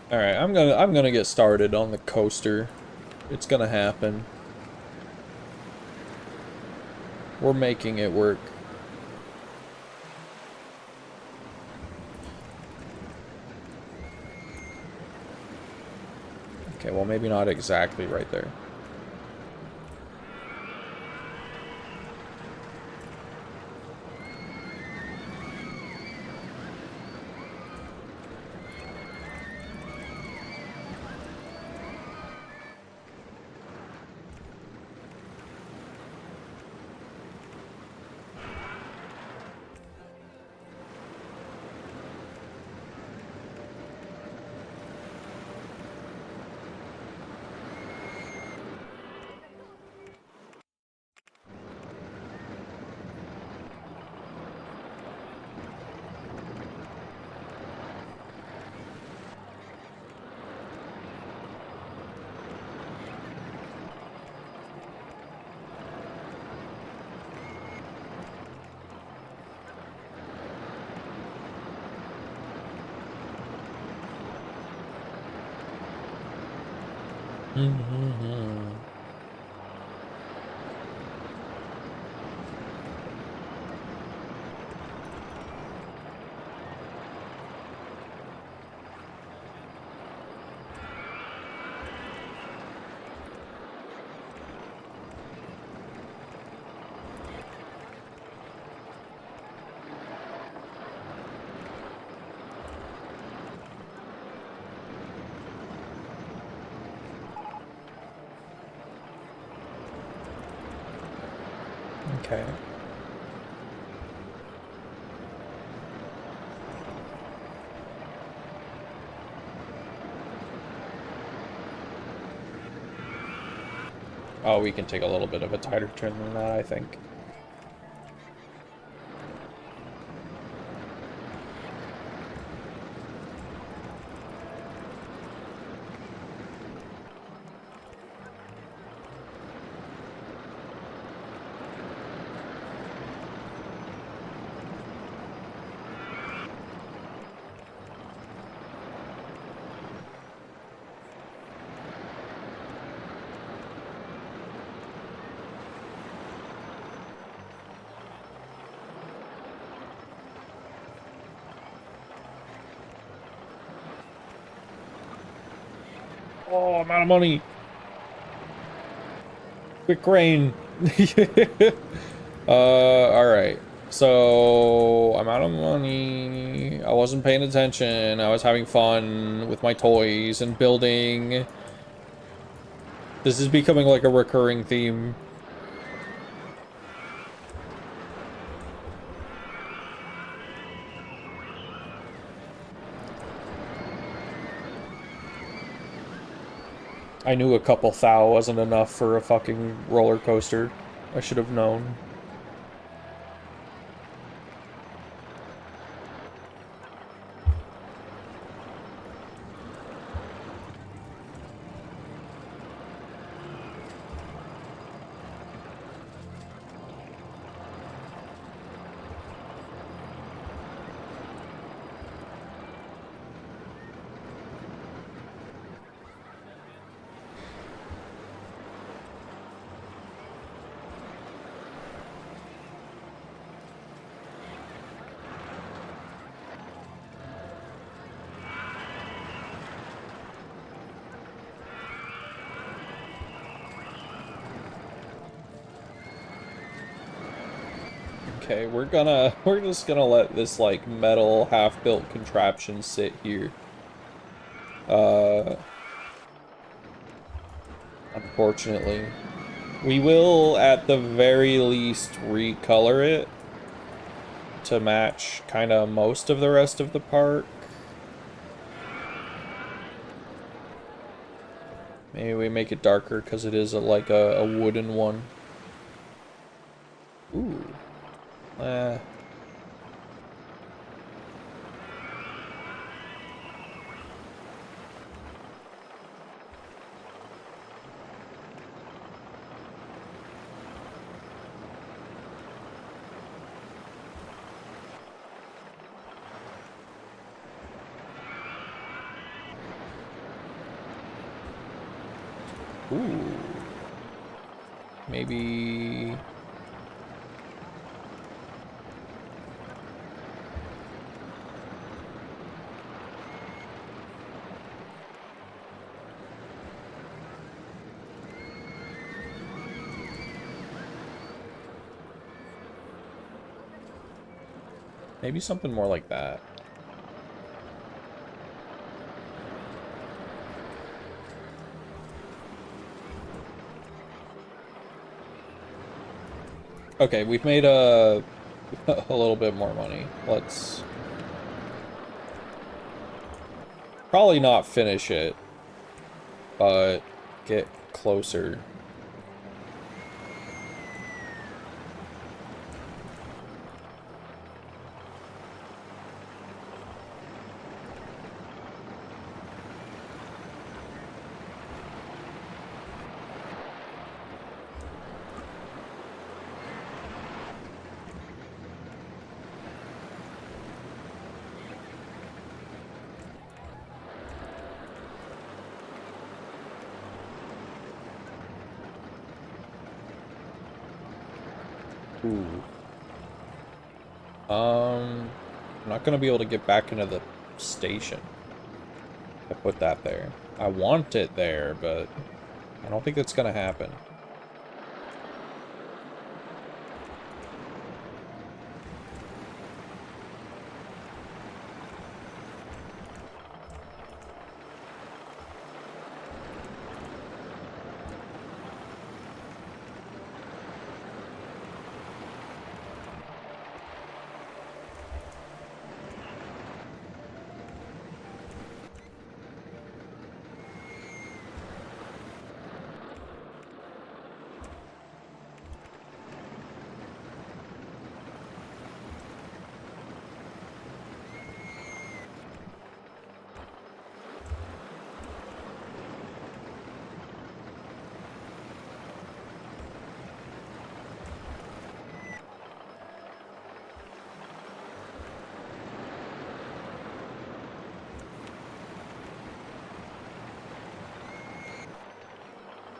Alright, I'm gonna get started on the coaster. It's gonna happen. We're making it work. Okay, well maybe not exactly right there. Okay. Oh, we can take a little bit of a tighter turn than that, I think. Oh, I'm out of money. Quick rain. All right. So, I'm out of money. I wasn't paying attention. I was having fun with my toys and building. This is becoming like a recurring theme. I knew a couple thou wasn't enough for a fucking roller coaster. I should have known. Okay, we're just gonna let this, like, metal half-built contraption sit here. Unfortunately. We will, at the very least, recolor it to match kind of most of the rest of the park. Maybe we make it darker because it is like a wooden one. Ooh. Ooh. Maybe... Maybe something more like that. Okay, we've made a little bit more money. Let's probably not finish it, but get closer. Ooh. I'm not gonna be able to get back into the station. I put that there. I want it there, but I don't think that's gonna happen.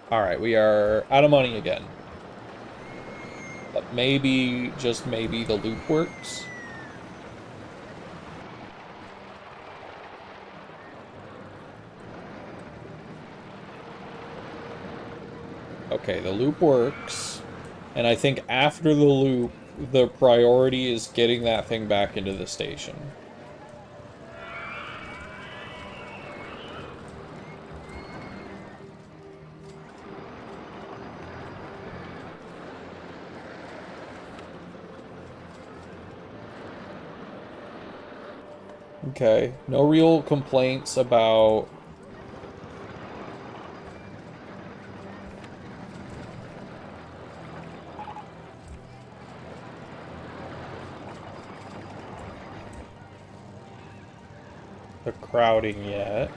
Alright, we are out of money again. But maybe, just maybe, the loop works. Okay, the loop works. And I think after the loop, the priority is getting that thing back into the station. Okay, no real complaints about the crowding yet.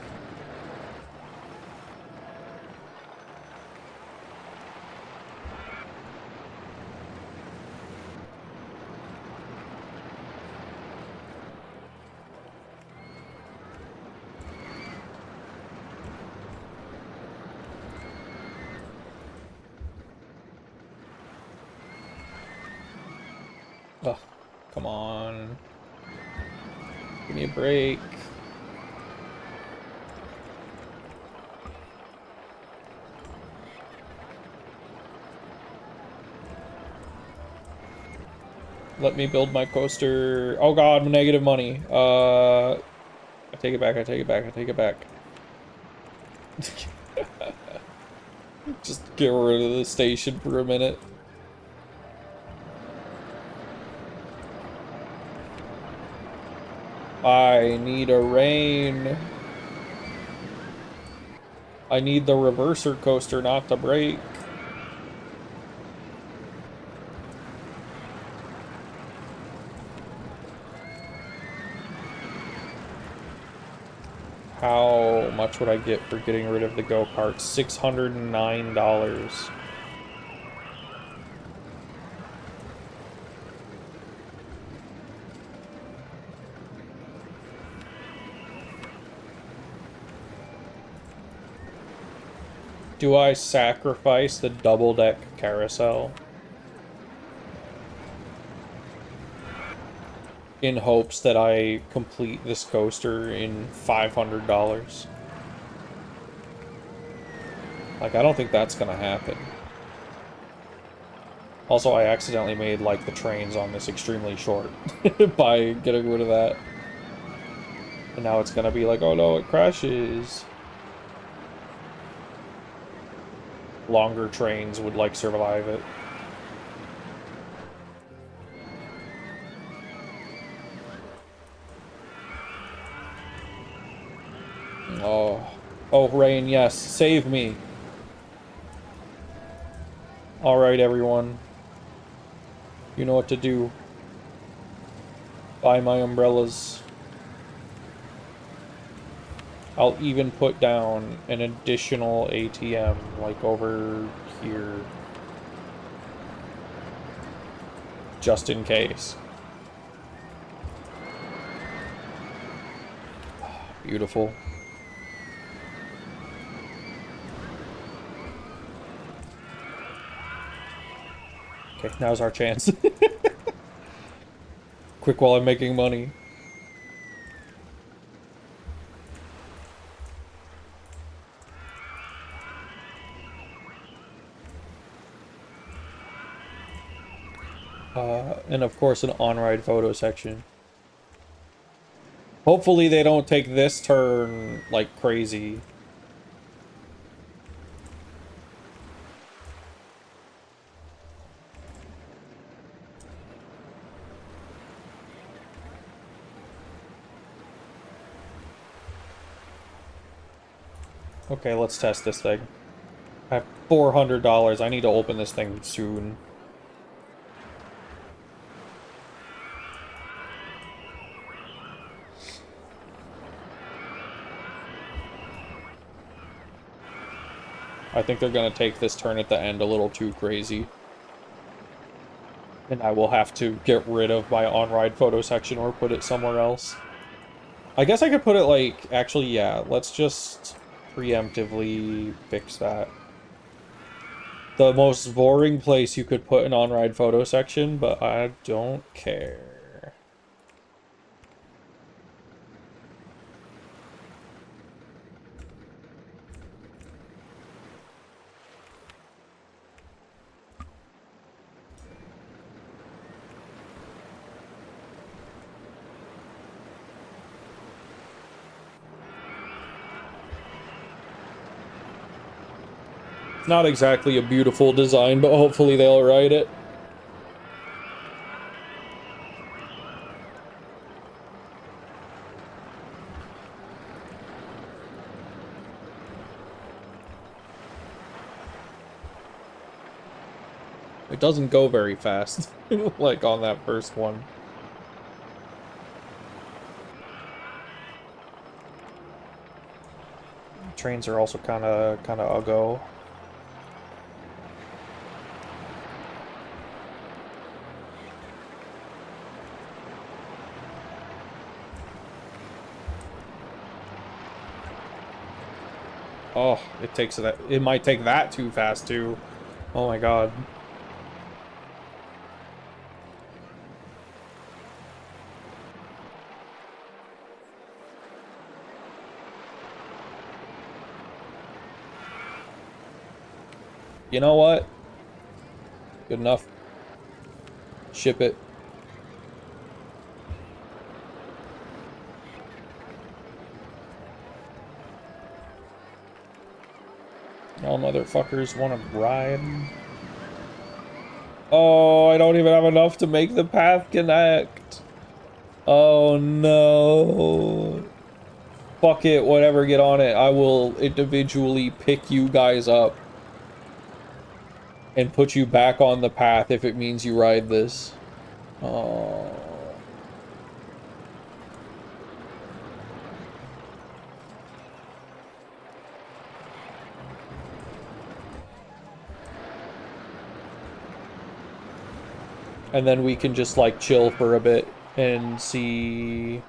Ugh, come on. Give me a break. Let me build my coaster. Oh god, negative money. I take it back, I take it back, I take it back. Just get rid of the station for a minute. I need a rain. I need the reverser coaster not to break. How much would I get for getting rid of the go-kart? $609. Do I sacrifice the double-deck carousel in hopes that I complete this coaster in $500? Like, I don't think that's gonna happen. Also, I accidentally made, like, the trains on this extremely short by getting rid of that. And now it's gonna be like, oh no, it crashes. Longer trains would, like, survive it. Oh. Oh, rain, yes. Save me. Alright, everyone. You know what to do. Buy my umbrellas. I'll even put down an additional ATM, like over here. Just in case. Beautiful. Okay, now's our chance. Quick while I'm making money. And of course an on-ride photo section. Hopefully they don't take this turn like crazy. Okay, let's test this thing. I have $400. I need to open this thing soon. I think they're gonna take this turn at the end a little too crazy. And I will have to get rid of my on-ride photo section or put it somewhere else. I guess I could put it like, actually, yeah, let's just preemptively fix that. The most boring place you could put an on-ride photo section, but I don't care. It's not exactly a beautiful design, but hopefully they'll ride it. It doesn't go very fast, like on that first one. Trains are also kind of uggo. Oh, it might take that too fast too. Oh my god. You know what? Good enough. Ship it. All motherfuckers want to ride. Oh, I don't even have enough to make the path connect. Oh no. Fuck it, whatever, get on it. I will individually pick you guys up and put you back on the path if it means you ride this. Oh. And then we can just like chill for a bit and see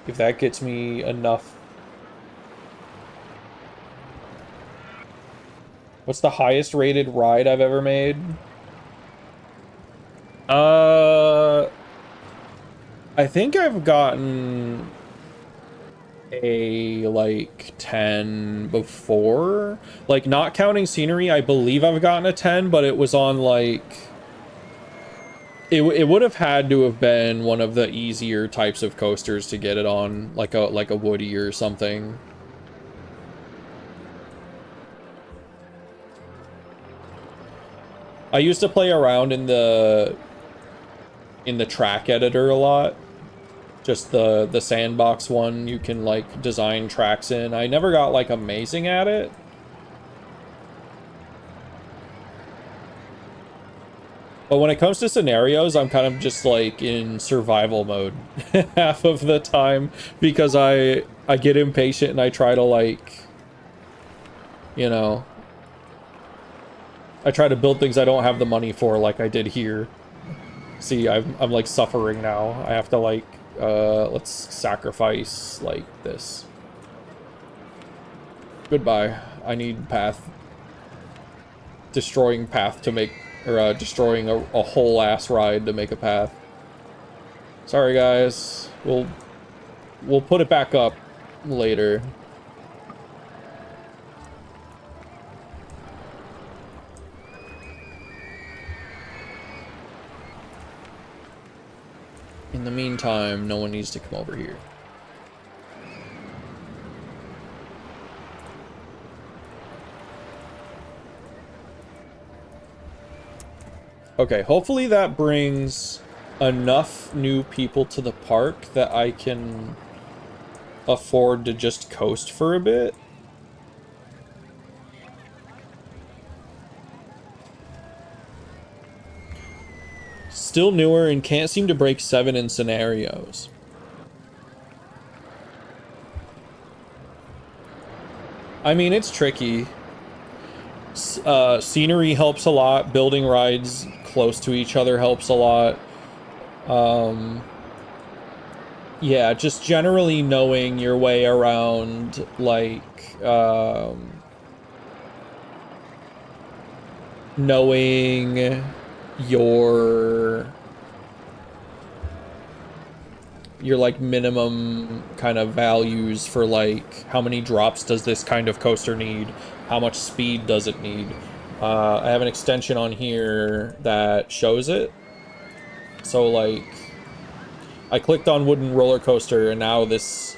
if that gets me enough. What's the highest rated ride I've ever made? I think I've gotten a, like, 10 before. Like, not counting scenery, I believe I've gotten a 10, but it was on, like... It would have had to have been one of the easier types of coasters to get it on, like a Woody or something. I used to play around in the track editor a lot. Just the sandbox one you can like design tracks in. I never got like amazing at it. But when it comes to scenarios, I'm kind of just like in survival mode half of the time because I get impatient and I try to like, you know, I try to build things I don't have the money for like I did here. See, I'm like suffering now. I have to like, let's sacrifice like this. Goodbye. I need path. Destroying path to make, or destroying a whole ass ride to make a path. Sorry guys. We'll put it back up later. In the meantime, no one needs to come over here. Okay, hopefully that brings enough new people to the park that I can afford to just coast for a bit. Still newer and can't seem to break 7 in scenarios. I mean, it's tricky. Scenery helps a lot. Building rides close to each other helps a lot. Yeah, just generally knowing your way around, like, knowing your like minimum kind of values for like how many drops does this kind of coaster need, how much speed does it need. I have an extension on here that shows it, so like I clicked on wooden roller coaster and now this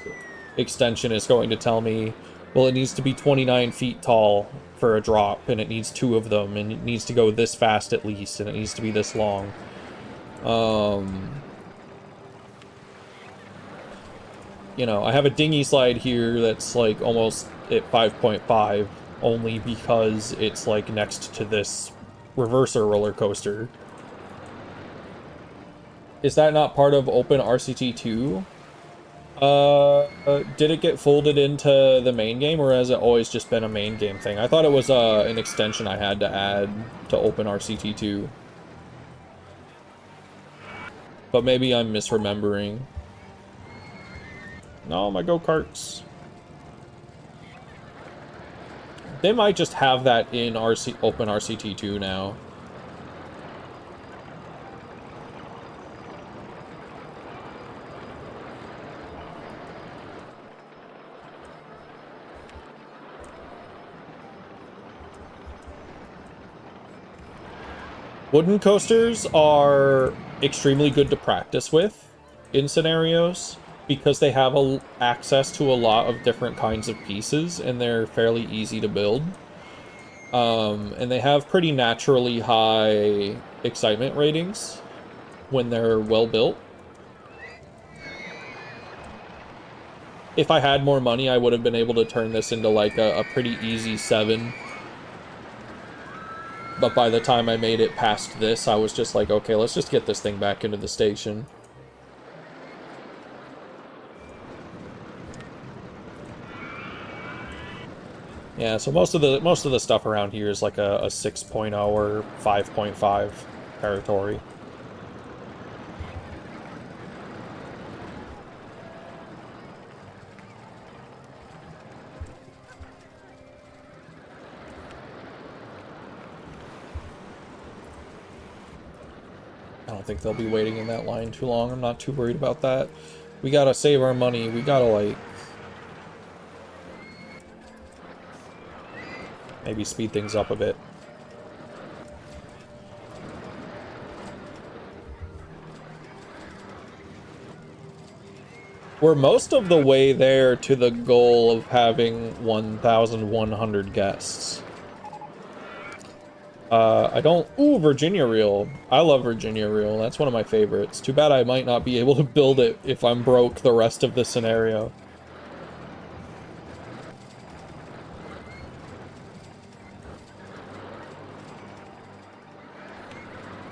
extension is going to tell me Well, it needs to be 29 feet tall for a drop, and it needs 2 of them, and it needs to go this fast at least, and it needs to be this long. You know, I have a dinghy slide here that's like almost at 5.5, only because it's like next to this reverser roller coaster. Is that not part of OpenRCT2? Did it get folded into the main game, or has it always just been a main game thing? I thought it was an extension I had to add to OpenRCT2. But maybe I'm misremembering. No, my go-karts. They might just have that in OpenRCT2 now. Wooden coasters are extremely good to practice with in scenarios because they have access to a lot of different kinds of pieces and they're fairly easy to build. And they have pretty naturally high excitement ratings when they're well built. If I had more money, I would have been able to turn this into like a pretty easy 7. But by the time I made it past this, I was just like, okay, let's just get this thing back into the station. Yeah, so most of the stuff around here is like a 6.0 or 5.5 territory. I don't think they'll be waiting in that line too long. I'm not too worried about that. We gotta save our money. We gotta, like, maybe speed things up a bit. We're most of the way there to the goal of having 1,100 guests. I don't... Ooh, Virginia Reel. I love Virginia Reel. That's one of my favorites. Too bad I might not be able to build it if I'm broke the rest of the scenario.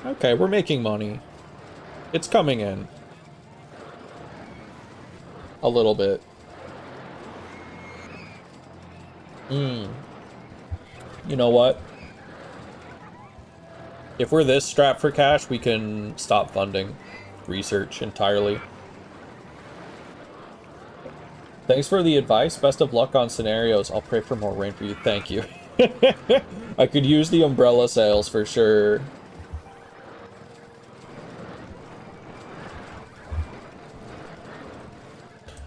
Okay, we're making money. It's coming in. A little bit. You know what? If we're this strapped for cash, we can stop funding research entirely. Thanks for the advice. Best of luck on scenarios. I'll pray for more rain for you. Thank you. I could use the umbrella sales for sure.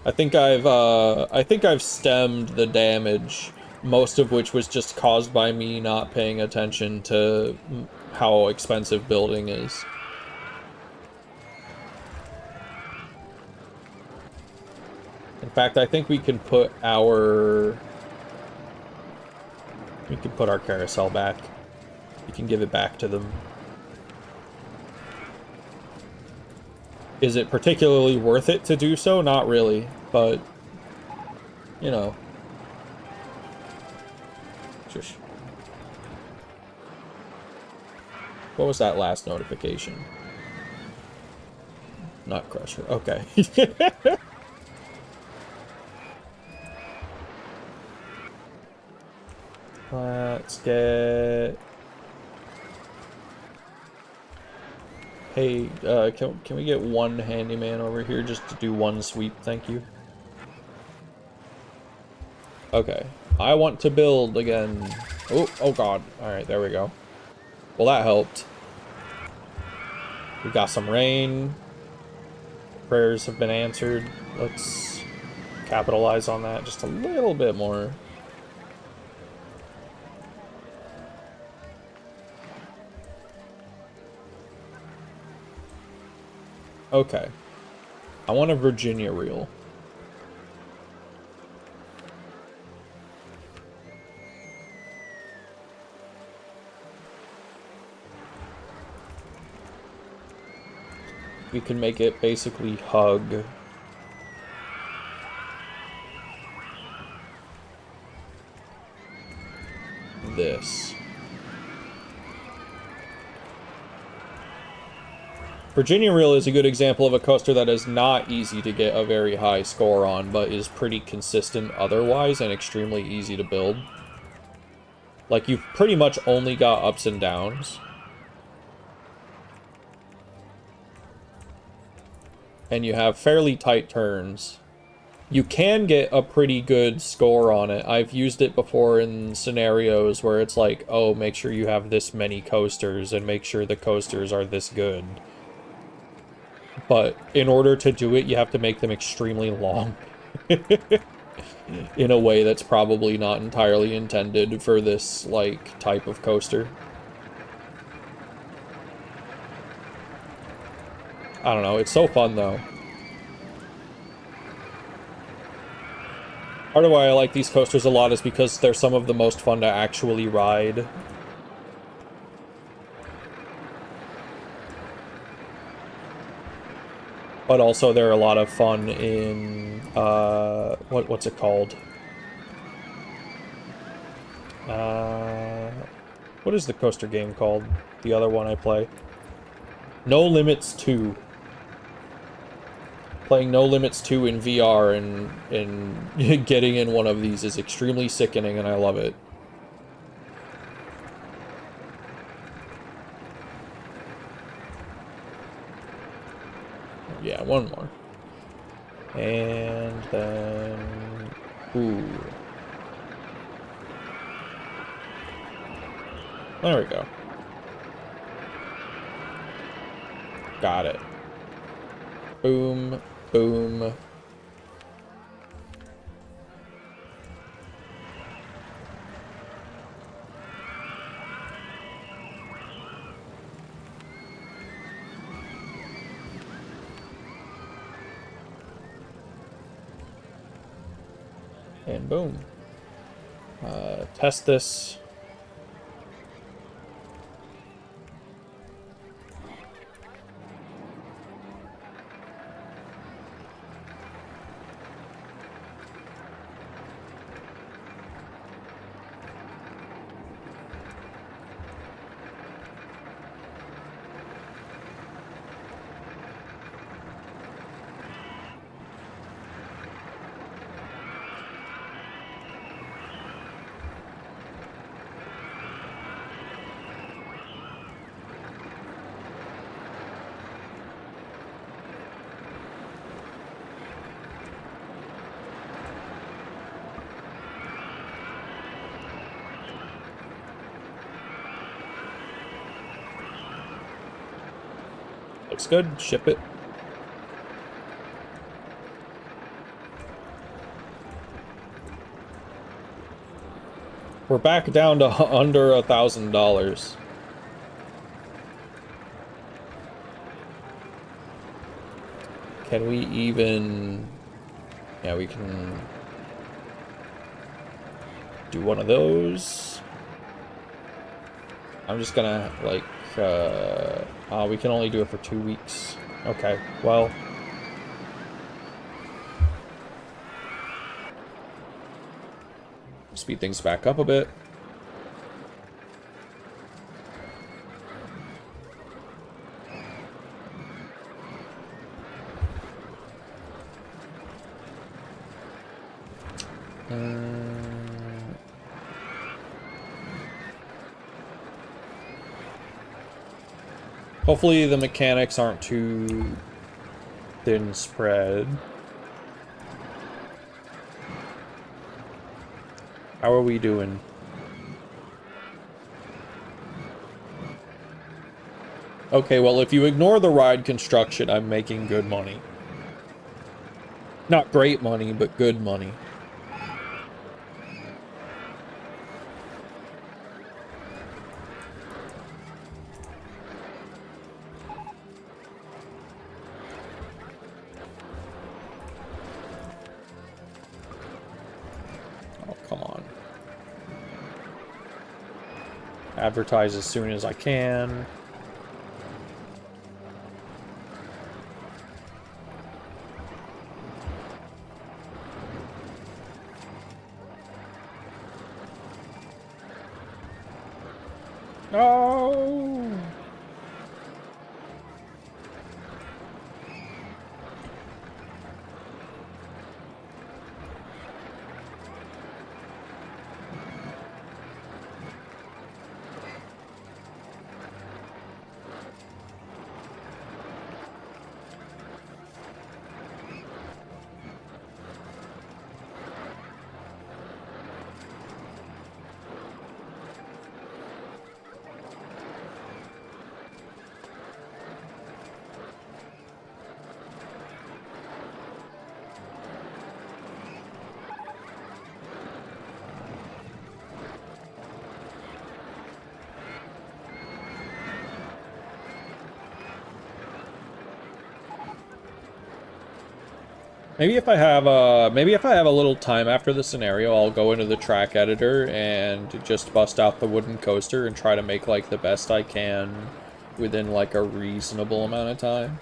I think I've stemmed the damage, most of which was just caused by me not paying attention to how expensive building is. In fact, I think we can put our carousel back. We can give it back to them. Is it particularly worth it to do so? Not really, but you know. Shush. What was that last notification? Not Crusher. Okay. Let's get... Hey, can we get one handyman over here just to do one sweep? Thank you. Okay. I want to build again. Oh god. Alright, there we go. Well, that helped. We got some rain. Prayers have been answered. Let's capitalize on that just a little bit more. Okay. I want a Virginia Reel. we can make it basically hug this. Virginia Reel is a good example of a coaster that is not easy to get a very high score on, but is pretty consistent otherwise and extremely easy to build. Like, you've pretty much only got ups and downs. And you have fairly tight turns. You can get a pretty good score on it. I've used it before in scenarios where it's like, oh, make sure you have this many coasters and make sure the coasters are this good. But in order to do it, you have to make them extremely long. In a way that's probably not entirely intended for this, like, type of coaster. I don't know, it's so fun, though. Part of why I like these coasters a lot is because they're some of the most fun to actually ride. But also they're a lot of fun in, what's it called? What is the coaster game called? The other one I play? No Limits 2. Playing No Limits 2 in VR and getting in one of these is extremely sickening, and I love it. Yeah, one more. And then... Ooh. There we go. Got it. Boom, boom. And boom. Test this. Looks good. Ship it. We're back down to under $1,000. Can we even... Yeah, we can do one of those. I'm just gonna, like, we can only do it for 2 weeks. Okay, well... Speed things back up a bit. Hopefully the mechanics aren't too thin spread. How are we doing? Okay, well, if you ignore the ride construction, I'm making good money. Not great money, but good money. Advertise as soon as I can. No! Maybe if I have a little time after the scenario, I'll go into the track editor and just bust out the wooden coaster and try to make like the best I can within like a reasonable amount of time.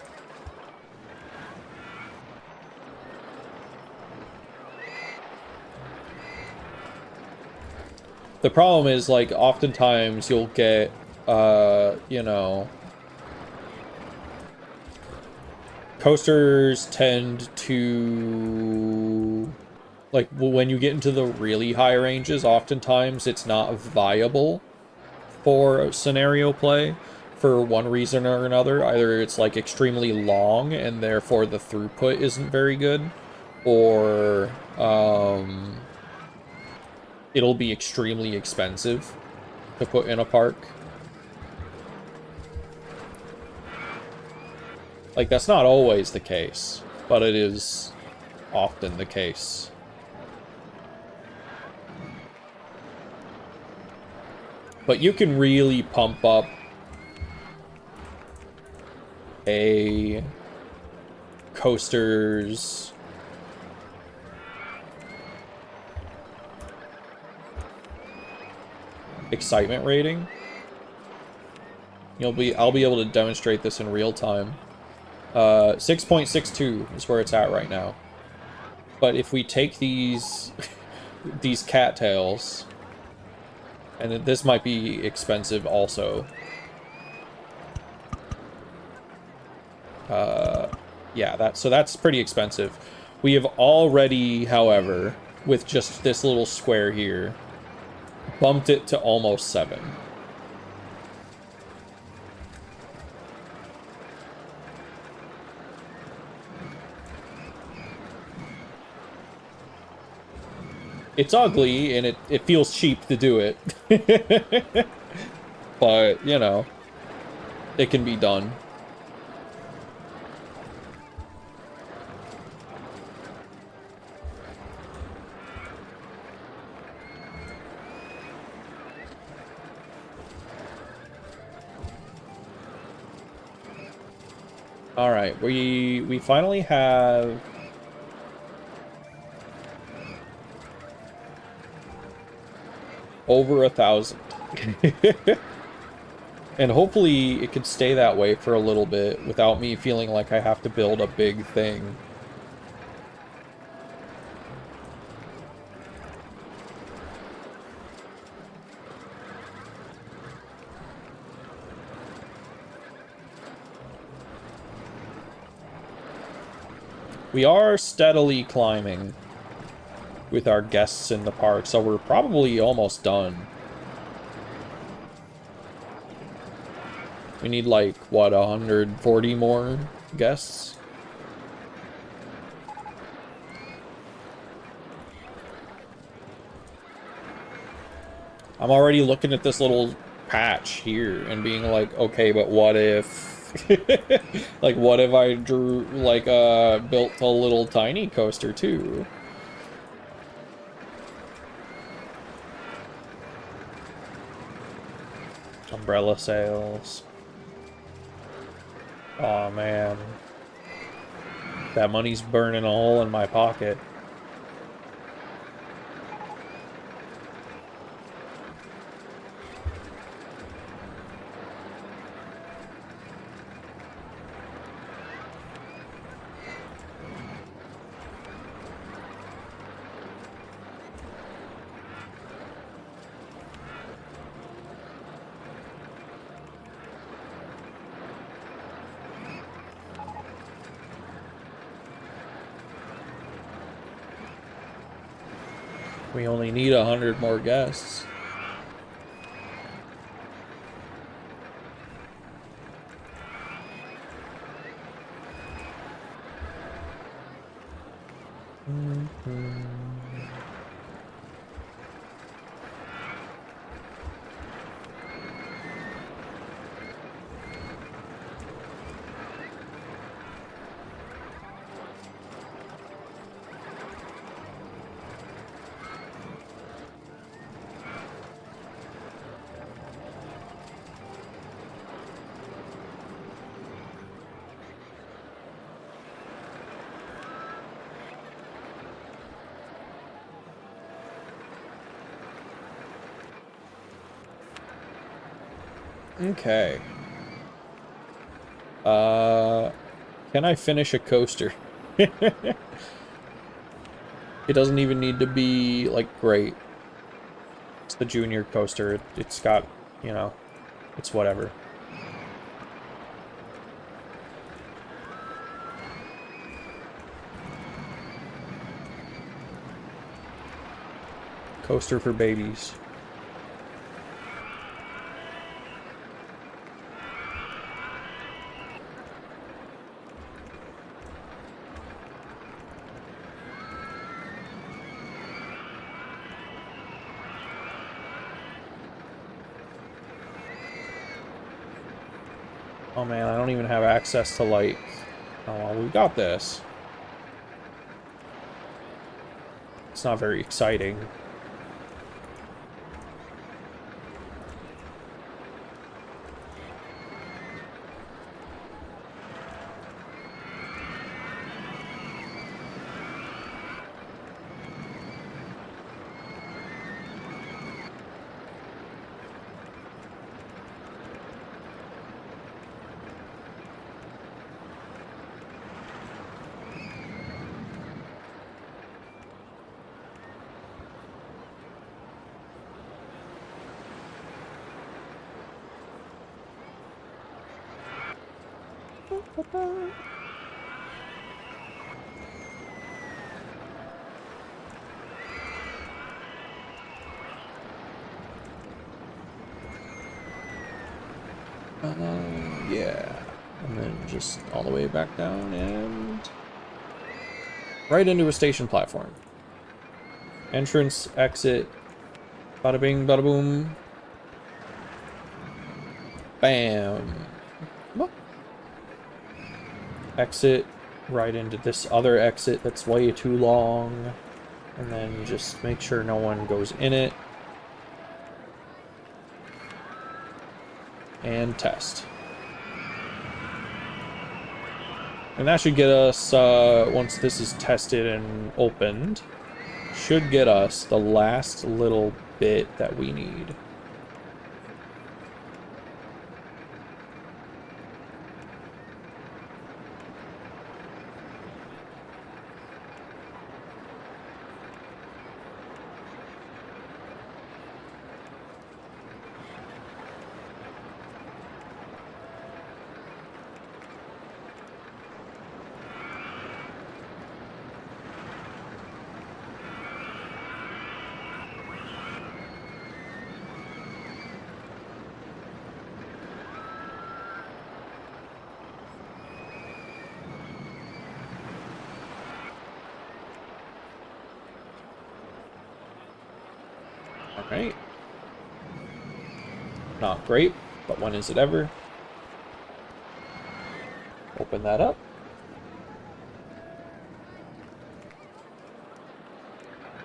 The problem is like oftentimes you'll get you know, coasters tend to, like, when you get into the really high ranges, oftentimes it's not viable for scenario play for one reason or another. Either it's like extremely long and therefore the throughput isn't very good, or it'll be extremely expensive to put in a park. Like, that's not always the case, but it is often the case. But you can really pump up a coaster's excitement rating. I'll be able to demonstrate this in real time. 6.62 is where it's at right now. But if we take these these cattails, and this might be expensive also. Yeah, that's pretty expensive. We have already, however, with just this little square here, bumped it to almost 7. It's ugly, and it feels cheap to do it. But, you know, it can be done. All right, we finally have over 1,000. And hopefully it could stay that way for a little bit without me feeling like I have to build a big thing. We are steadily climbing with our guests in the park, so we're probably almost done. We need, like, what, 140 more guests? I'm already looking at this little patch here and being like, okay, but what if... like, what if I drew, like, built a little tiny coaster, too? Umbrella sales. Aw, man. That money's burning a hole in my pocket. We only need 100 more guests. Okay. Can I finish a coaster? It doesn't even need to be, like, great. It's the junior coaster. It's got, you know, it's whatever. Coaster for babies. Oh man, I don't even have access to, like... Oh, well, we got this. It's not very exciting. Yeah. And then just all the way back down and... right into a station platform. Entrance, exit, bada bing, bada boom. Bam. Whoop. Exit right into this other exit that's way too long. And then just make sure no one goes in it. And test. And that should get us, once this is tested and opened, should get us the last little bit that we need. Alright. Not great, but when is it ever? Open that up.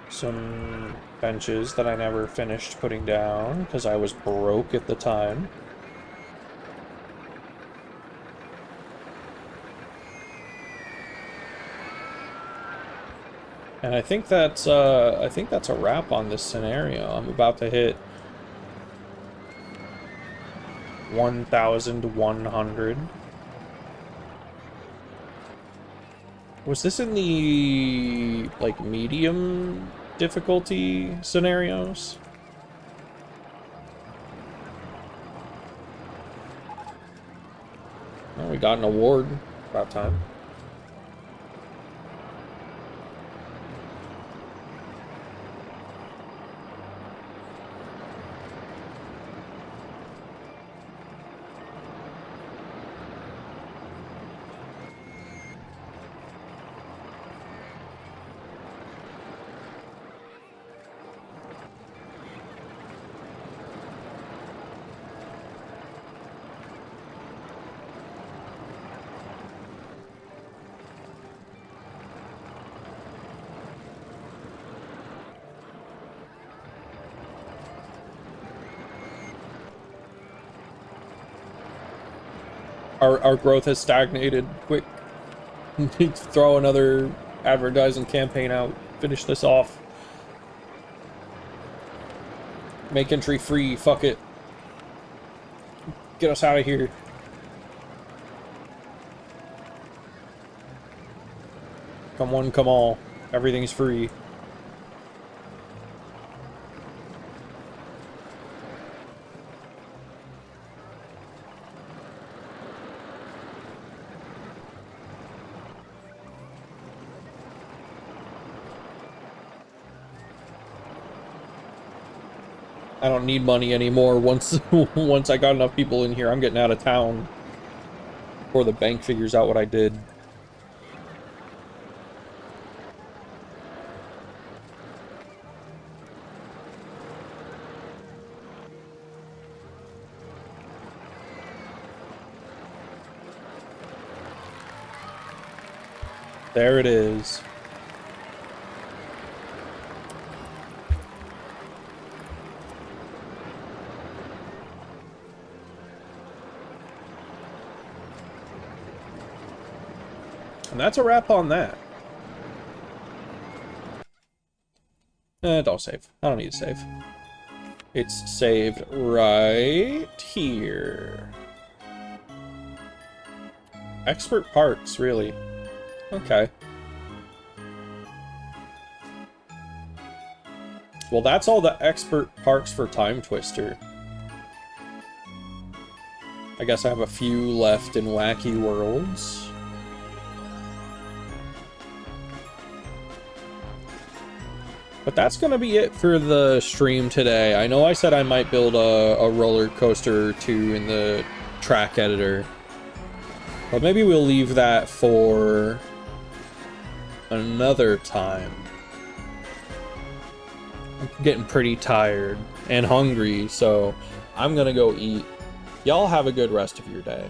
Some benches that I never finished putting down because I was broke at the time. And I think that's a wrap on this scenario. I'm about to hit 1,100. Was this in the, like, medium difficulty scenarios? Well, we got an award. About time. Our growth has stagnated. Quick, throw another advertising campaign out. Finish this off. Make entry free. Fuck it. Get us out of here. Come on, come on. Everything's free. I don't need money anymore. Once I got enough people in here, I'm getting out of town before the bank figures out what I did. There it is. And that's a wrap on that. Don't save. I don't need to save. It's saved right here. Expert parts, really. Okay. Well, that's all the expert parts for Time Twister. I guess I have a few left in Wacky Worlds. But that's gonna be it for the stream today. I know I said I might build a RollerCoaster 2 in the track editor. But maybe we'll leave that for another time. I'm getting pretty tired and hungry, so I'm gonna go eat. Y'all have a good rest of your day.